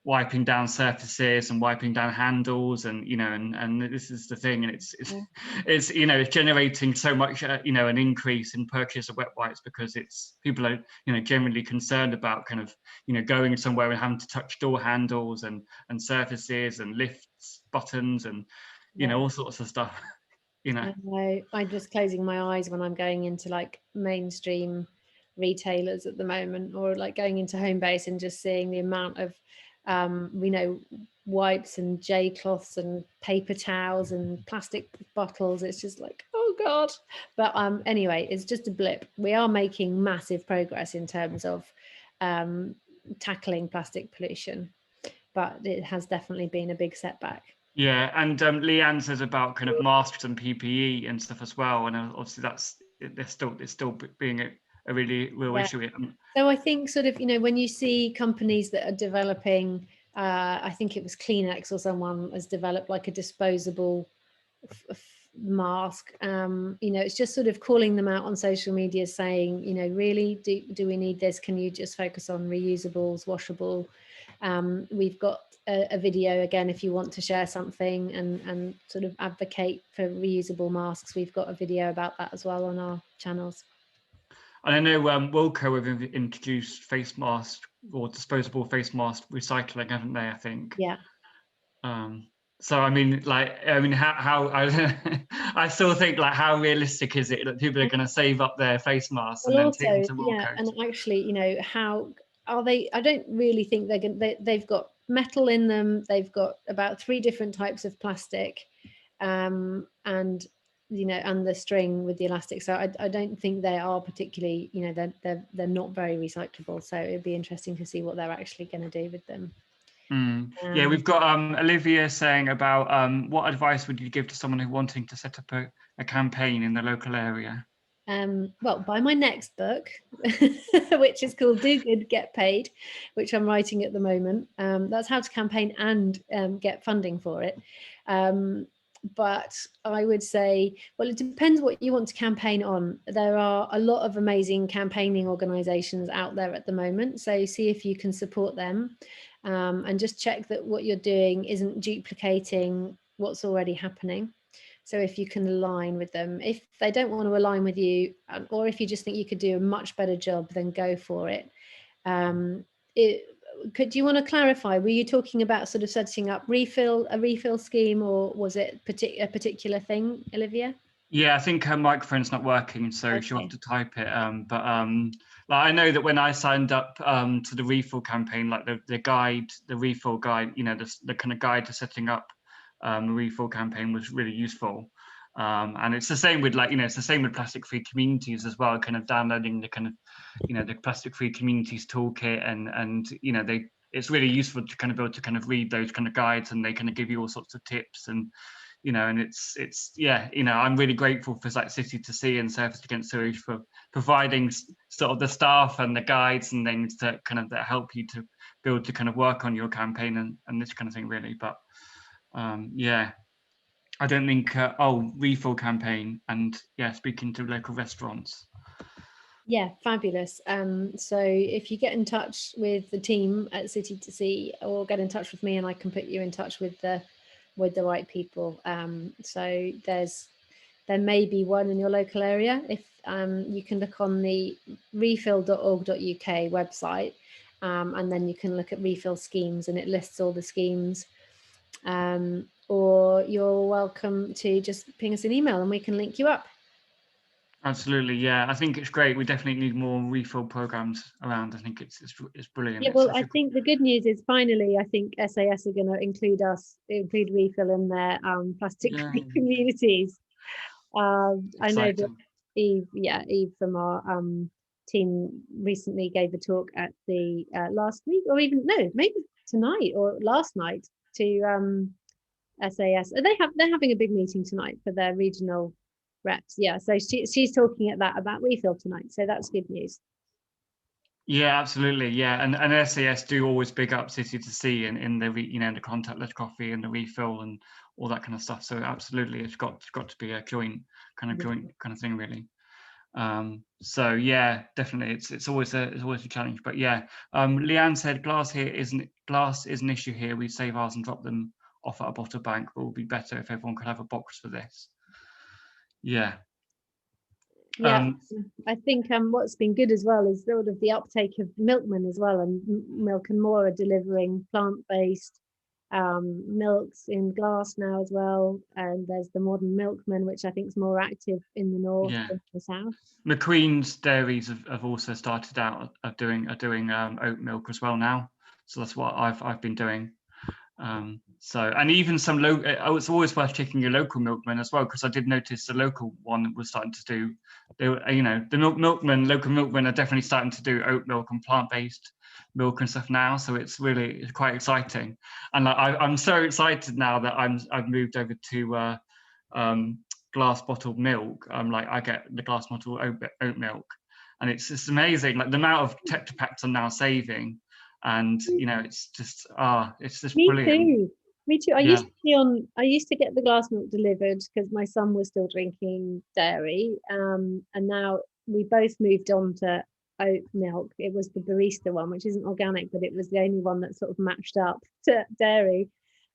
wiping down surfaces and wiping down handles, and you know, and this is the thing, and it's you know, it's generating so much you know, an increase in purchase of wet wipes, because people are, you know, generally concerned about kind of, you know, going somewhere and having to touch door handles and surfaces and lifts buttons and, you know, all sorts of stuff. You know, I'm just closing my eyes when I'm going into like mainstream retailers at the moment, or like going into Homebase and just seeing the amount of you know, wipes and J cloths and paper towels and plastic bottles. It's just like, oh god. But anyway, it's just a blip. We are making massive progress in terms of tackling plastic pollution. but it has definitely been a big setback. Yeah, and Leanne says about kind of masks and PPE and stuff as well, and obviously it's still being a really real issue. So I think sort of, when you see companies that are developing, I think it was Kleenex or someone has developed like a disposable mask, it's just sort of calling them out on social media saying, really, do we need this? Can you just focus on reusables, washable? We've got a video again, if you want to share something and sort of advocate for reusable masks, we've got a video about that as well on our channels. And I know Wilco have introduced face mask or disposable face mask recycling, haven't they? I think. Yeah. So I mean, how I still think, like, how realistic is it that people are going to save up their face masks and then take them to Wilco? And actually, how are they? I don't really think they're going. They've got metal in them. They've got about 3 different types of plastic, and the string with the elastic. So I don't think they are particularly, they're not very recyclable. So it'd be interesting to see what they're actually going to do with them. Yeah, we've got Olivia saying about what advice would you give to someone who wanting to set up a campaign in the local area? Well, buy my next book, which is called Do Good, Get Paid, which I'm writing at the moment. That's how to campaign and get funding for it. But I would say, well, it depends what you want to campaign on. There are a lot of amazing campaigning organisations out there at the moment. So see if you can support them, and just check that what you're doing isn't duplicating what's already happening. So if you can align with them, if they don't want to align with you, or if you just think you could do a much better job, then go for it. Do you want to clarify, were you talking about sort of setting up a refill scheme, or was it a particular thing, Olivia? Yeah, I think her microphone's not working, so she'll have to type it. Like, I know that when I signed up to the refill campaign, like the refill guide, the kind of guide to setting up a refill campaign was really useful. And it's the same with it's the same with plastic-free communities as well, kind of downloading the kind of, the plastic-free communities toolkit, and it's really useful to kind of be able to kind of read those kind of guides, and they kind of give you all sorts of tips, and and it's I'm really grateful for like City to Sea and Surface Against Sewage for providing sort of the staff and the guides and things that help you to be able to kind of work on your campaign and this kind of thing, really. But I don't think refill campaign, and speaking to local restaurants. Yeah, fabulous. So if you get in touch with the team at City to Sea, or get in touch with me, and I can put you in touch with the right people. So there may be one in your local area. If you can look on the refill.org.uk website, and then you can look at refill schemes, and it lists all the schemes. Or you're welcome to just ping us an email and we can link you up. Absolutely, yeah. I think it's great. We definitely need more refill programs around. I think it's brilliant. Yeah, well, I think the good news is finally, I think SAS are going to include refill in their plastic-free communities. I know that Eve from our team recently gave a talk at the last week, or even maybe tonight or last night to SAS. They're having a big meeting tonight for their regional reps. Yeah, so she's talking about refill tonight, so that's good news. Yeah, absolutely. Yeah, and SAS do always big up City to Sea in the the contactless coffee and the refill and all that kind of stuff. So absolutely, it's got to be a joint kind of thing, really. So yeah, definitely, it's always a challenge. But yeah, Leanne said glass is an issue here. We save ours and drop them off at a bottle bank, but it would be better if everyone could have a box for this. Yeah. I think what's been good as well is sort of the uptake of Milkman as well, and Milk and More are delivering plant-based milks in glass now as well, and there's the Modern Milkman, which I think is more active in the north than the south. McQueen's dairies have also started out doing oat milk as well now, so that's what I've been doing. So, and even some local, it's always worth checking your local milkman as well, because I did notice the local one was starting to do, the local milkmen are definitely starting to do oat milk and plant-based milk and stuff now. So it's quite exciting. And like, I'm so excited now that I've moved over to glass bottled milk. I get the glass bottled oat milk, and it's just amazing, like the amount of Tetra Packs I'm now saving. And it's just brilliant. Me too. Yeah. I used to get the glass milk delivered because my son was still drinking dairy, and now we both moved on to oat milk. It was the barista one, which isn't organic, but it was the only one that sort of matched up to dairy.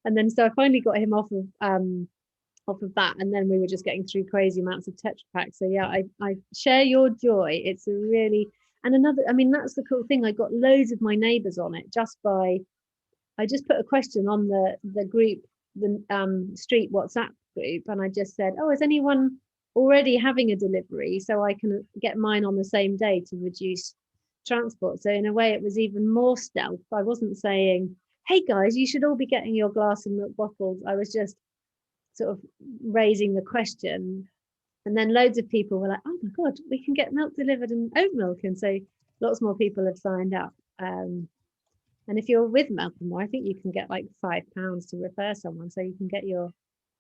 And then so I finally got him off of that, and then we were just getting through crazy amounts of Tetra Pak. So yeah, I share your joy. It's a really, and another, I mean, that's the cool thing. I got loads of my neighbours on it I just put a question on the group, the street WhatsApp group, and I just said, oh, is anyone already having a delivery so I can get mine on the same day to reduce transport? So in a way, it was even more stealth. I wasn't saying, hey guys, you should all be getting your glass and milk bottles. I was just sort of raising the question, and then loads of people were like, oh my god, we can get milk delivered and oat milk, and so lots more people have signed up. And if you're with Malcolm Moore, I think you can get like £5 to refer someone, so you can get your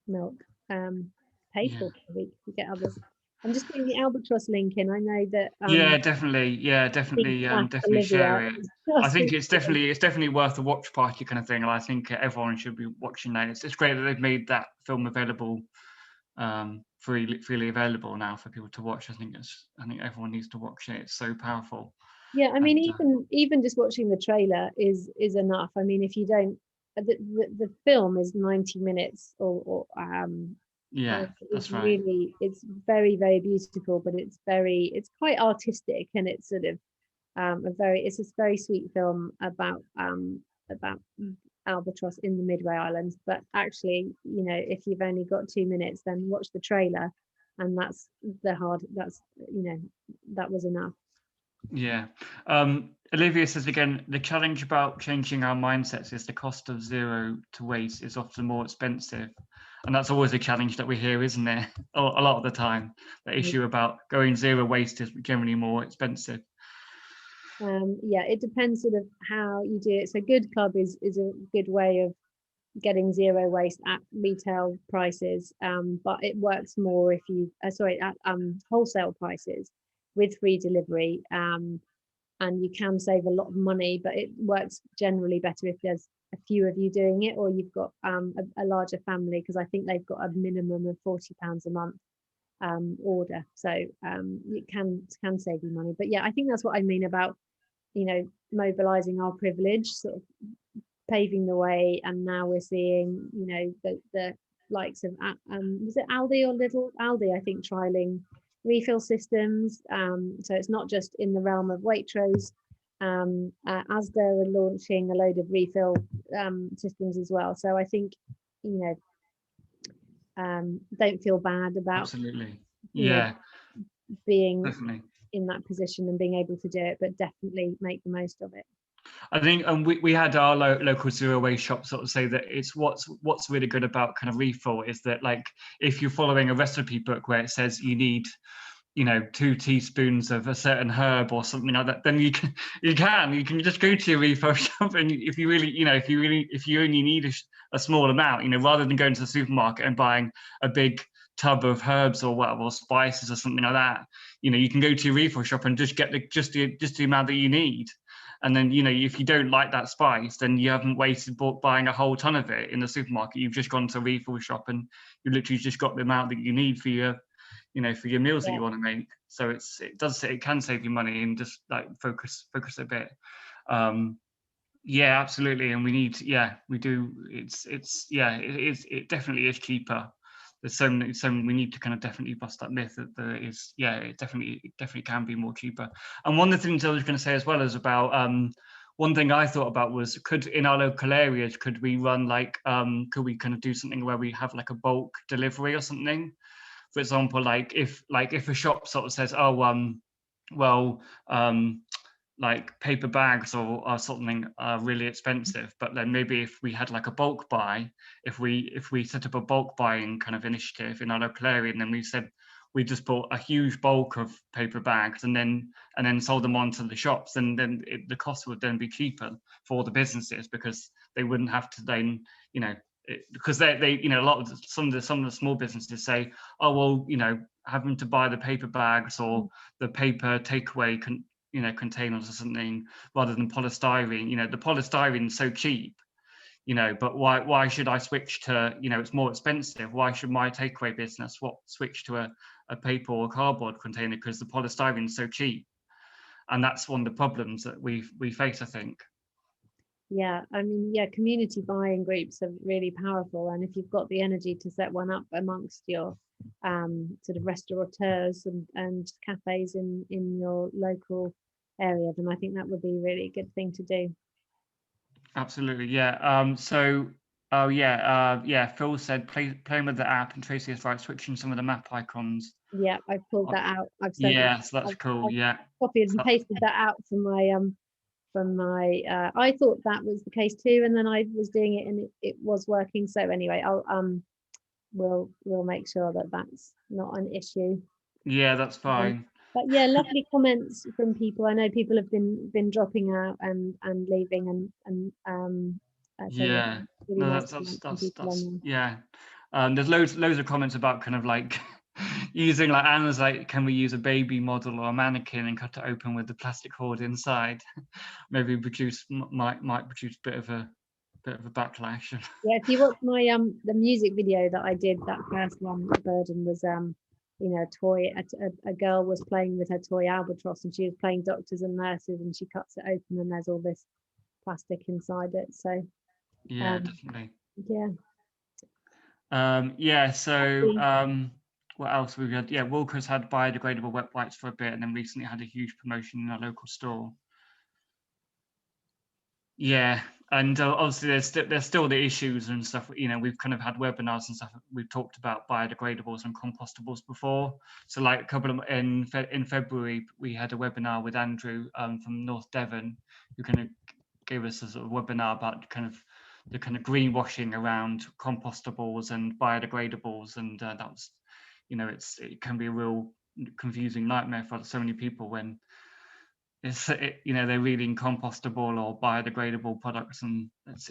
milk paid for a week. You get others. I'm just putting the Albatross link in. I know that definitely share it. I think it's definitely worth a watch party kind of thing, and I think everyone should be watching that. It's great that they've made that film available, freely available now for people to watch. I think everyone needs to watch it. It's so powerful. Yeah, I mean, even just watching the trailer is enough. I mean, if you don't, the film is 90 minutes or that's right. Really, it's very, very beautiful, but it's quite artistic, and it's sort of it's a very sweet film about albatross in the Midway Islands. But actually, if you've only got 2 minutes, then watch the trailer, and that was enough. Yeah. Olivia says again, the challenge about changing our mindsets is the cost of zero to waste is often more expensive. And that's always a challenge that we hear, isn't it? A lot of the time, the issue about going zero waste is generally more expensive. Yeah, it depends sort of how you do it. So Good Club is a good way of getting zero waste at retail prices, but it works more if you at wholesale prices with free delivery, and you can save a lot of money, but it works generally better if there's a few of you doing it, or you've got a larger family, because I think they've got a minimum of £40 a month order, so it can save you money. But yeah, I think that's what I mean about mobilizing our privilege, sort of paving the way. And now we're seeing the likes of was it Aldi or Little Aldi, I think, trialing refill systems, so it's not just in the realm of Waitrose. Asda are launching a load of refill systems as well, so I think don't feel bad about absolutely being definitely in that position and being able to do it, but definitely make the most of it. I think, and we had our local zero waste shop sort of say that it's what's really good about kind of refill is that, like, if you're following a recipe book where it says you need 2 teaspoons of a certain herb or something like that, then you can just go to your refill shop, and if you only need a small amount, rather than going to the supermarket and buying a big tub of herbs or whatever, or spices or something like that, you can go to your refill shop and just get the amount that you need. And then, if you don't like that spice, then you haven't wasted buying a whole ton of it in the supermarket. You've just gone to a refill shop and you literally just got the amount that you need for your meals that you want to make. So it can save you money, and just like focus a bit. Yeah, absolutely. And we need, we do. It definitely is cheaper. There's so we need to kind of definitely bust that myth that there is, it definitely can be more cheaper. And one of the things I was going to say as well is about, one thing I thought about was, in our local areas, could we run could we kind of do something where we have like a bulk delivery or something? For example, if a shop sort of says, like paper bags or something are really expensive, but then maybe if we had like a bulk buy, if we set up a bulk buying kind of initiative in our local area, and then we said we just bought a huge bulk of paper bags and then sold them on to the shops, and then the cost would then be cheaper for the businesses, because they wouldn't have to then, you know, because they you know, a lot of some of the small businesses say, oh well, you know, having to buy the paper bags or the paper takeaway containers or something, rather than polystyrene. You know, the polystyrene is so cheap, you know, but why should I switch to, you know, it's more expensive. Why should my takeaway business switch to a paper or cardboard container because the polystyrene is so cheap? And that's one of the problems that we face, I think. Yeah, I mean, yeah, community buying groups are really powerful, and if you've got the energy to set one up amongst your sort of restaurateurs and cafes in your local area, then I think that would be a really good thing to do. Absolutely, yeah. Phil said playing with the app, and Tracy is right, switching some of the map icons. Yeah, I've pulled that out. I've sent Yes, that's cool. I've Yeah, copied and pasted that out from my I thought that was the case too, and then I was doing it and it was working. So anyway, I'll we'll make sure that that's not an issue. yeah, that's fine. But yeah, lovely comments from people. I know people have been dropping out and leaving and so Yeah, really no, nice that's yeah. There's loads of comments about kind of like using like Anna's like, can we use a baby model or a mannequin and cut it open with the plastic hoard inside? Maybe might produce a bit of a backlash. Yeah, if you watch my the music video that I did, that first one, the burden was you know, a girl was playing with her toy albatross, and she was playing doctors and nurses, and she cuts it open and there's all this plastic inside it. So Yeah, definitely. Yeah. So what else we've had? Yeah, Wilco's had biodegradable wet wipes for a bit, and then recently had a huge promotion in our local store. Yeah, and obviously there's still the issues and stuff. You know, we've kind of had webinars and stuff. We've talked about biodegradables and compostables before. So like a couple of in February, we had a webinar with Andrew from North Devon, who kind of gave us a sort of webinar about the kind of greenwashing around compostables and biodegradables, and that was, you know, it can be a real confusing nightmare for so many people when you know, they're reading compostable or biodegradable products, and it's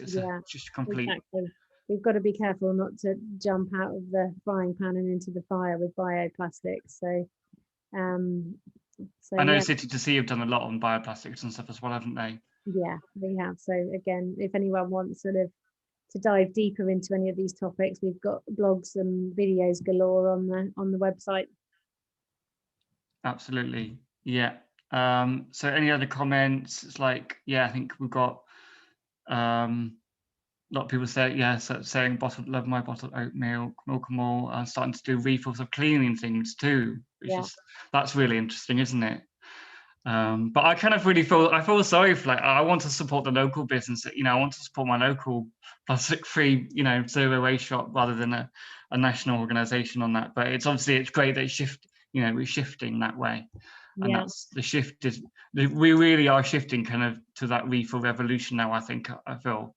just complete. Exactly. We've got to be careful not to jump out of the frying pan and into the fire with bioplastics. So I know City to Sea have done a lot on bioplastics and stuff as well, haven't they? Yeah, they have. So again, if anyone wants sort of to dive deeper into any of these topics, we've got blogs and videos galore on the website. Absolutely, yeah. So any other comments? It's like, yeah, I think we've got a lot of people saying love my bottled oat milk and more, starting to do refills of cleaning things too, which that's really interesting, isn't it? But I kind of really feel sorry for, like, I want to support the local business. You know, I want to support my local plastic-free, you know, zero waste shop rather than a national organisation on that. But it's great that we're shifting that way, and that's the shift is we really are shifting kind of to that refill revolution now. I think I feel.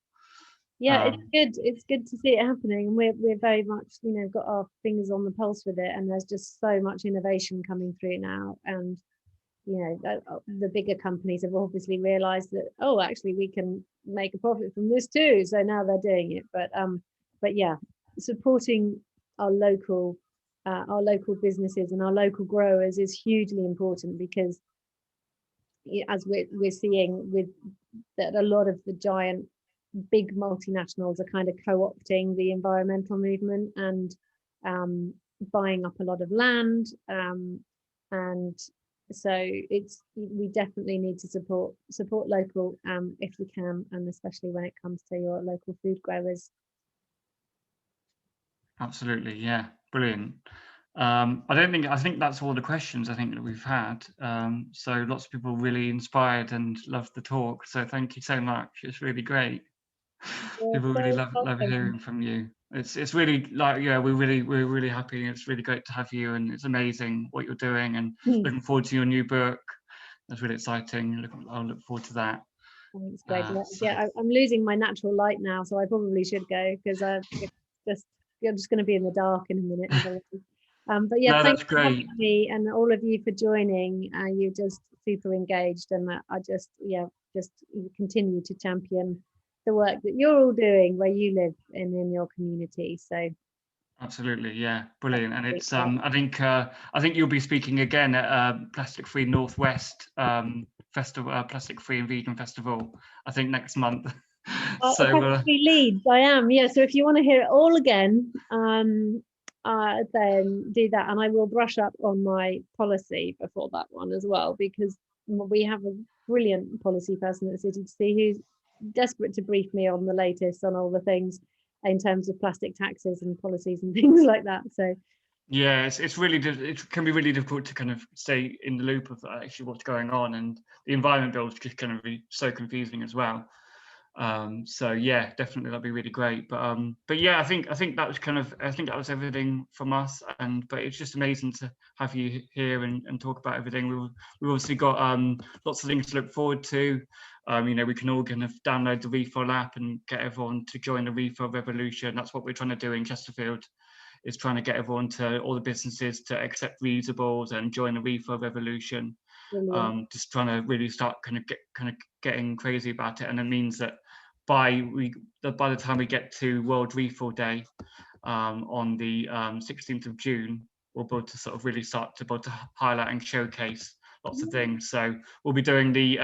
Yeah, it's good to see it happening, and we're very much, you know, got our fingers on the pulse with it, and there's just so much innovation coming through now, and you know, the bigger companies have obviously realized that, oh, actually we can make a profit from this too, so now they're doing it. But yeah, supporting our local businesses and our local growers is hugely important, because as we're seeing with that, a lot of the giant big multinationals are kind of co-opting the environmental movement and buying up a lot of land, and so we definitely need to support local if we can, and especially when it comes to your local food growers. Absolutely, yeah, brilliant. I think that's all the questions I think that we've had. So lots of people really inspired and loved the talk. So thank you so much. It's really great. People really love hearing from you. It's really like, yeah, we're really happy. It's really great to have you, and it's amazing what you're doing, and looking forward to your new book. that's really exciting. I'll look forward to that. Thanks, Greg. Yeah, I'm losing my natural light now, so I probably should go because I'm just going to be in the dark in a minute. But yeah, no, thanks that's for having great. me and all of you for joining. You're just super engaged, and I just continue to champion the work that you're all doing where you live and in your community. So Absolutely, yeah, brilliant. And it's I think you'll be speaking again at Plastic Free Northwest Festival, Plastic Free and Vegan Festival, I think next month. So Leeds, I am, yeah. So if you want to hear it all again, then do that, and I will brush up on my policy before that one as well, because we have a brilliant policy person at the City to See who's desperate to brief me on the latest on all the things in terms of plastic taxes and policies and things like that. So yeah, it can be really difficult to kind of stay in the loop of actually what's going on, and the environment bill is just kind of be so confusing as well. So yeah, definitely that'd be really great. But yeah, I think that was everything from us. But it's just amazing to have you here and talk about everything. We've obviously got lots of things to look forward to. We can all kind of download the Refill app and get everyone to join the Refill revolution. That's what we're trying to do in Chesterfield, is trying to get everyone all the businesses to accept reusables and join the Refill revolution. Just trying to really start kind of getting crazy about it, and it means that by the time we get to World Refill Day on the 16th of June, we'll be able to sort of really start to highlight and showcase lots of things. So we'll be doing the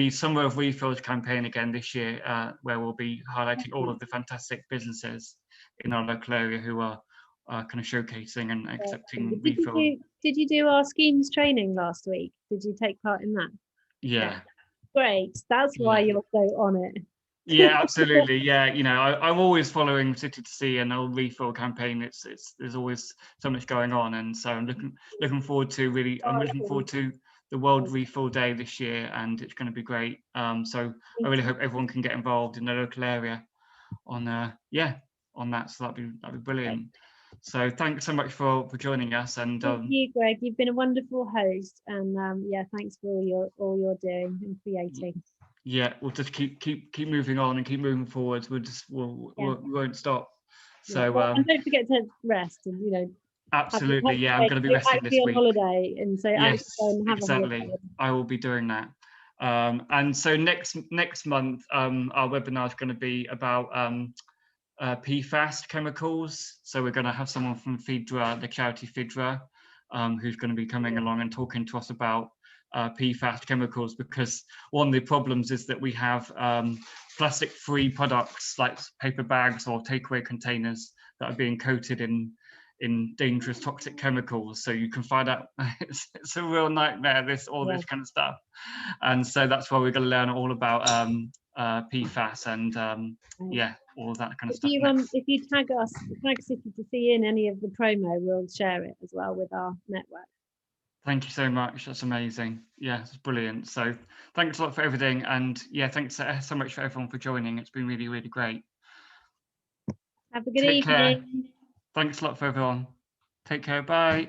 Summer of Refills campaign again this year, where we'll be highlighting all of the fantastic businesses in our local area who are kind of showcasing and accepting refill. Did you do our schemes training last week? Did you take part in that? Yeah. Great. That's why you're so on it. Yeah, absolutely. Yeah, I'm always following City to See and our refill campaign. There's always so much going on, and so I'm looking forward to the World Refill Day this year, and it's going to be great. So I really hope everyone can get involved in the local area on that. So that'd be brilliant. So thanks so much for joining us. And thank you, Greg. You've been a wonderful host, and thanks for all you're doing and creating. Yeah, we'll just keep moving on and keep moving forwards. We won't stop. So and don't forget to rest, and absolutely, yeah, I'm going to be resting this week. On holiday, and so yes, have exactly. I will be doing that. And so next month, our webinar is going to be about PFAS chemicals. So we're going to have someone from FIDRA, the charity FIDRA, who's going to be coming along and talking to us about PFAS chemicals, because one of the problems is that we have plastic-free products like paper bags or takeaway containers that are being coated in dangerous toxic chemicals. So you can find out it's a real nightmare, this kind of stuff. And so that's why we're going to learn all about PFAS and all of that kind of stuff. If you tag City to See in any of the promo, we'll share it as well with our network. Thank you so much. That's amazing. Yeah, it's brilliant. So thanks a lot for everything. And yeah, thanks so much for everyone for joining. It's been really, really great. Have a good evening. Thanks a lot for everyone. Take care. Bye.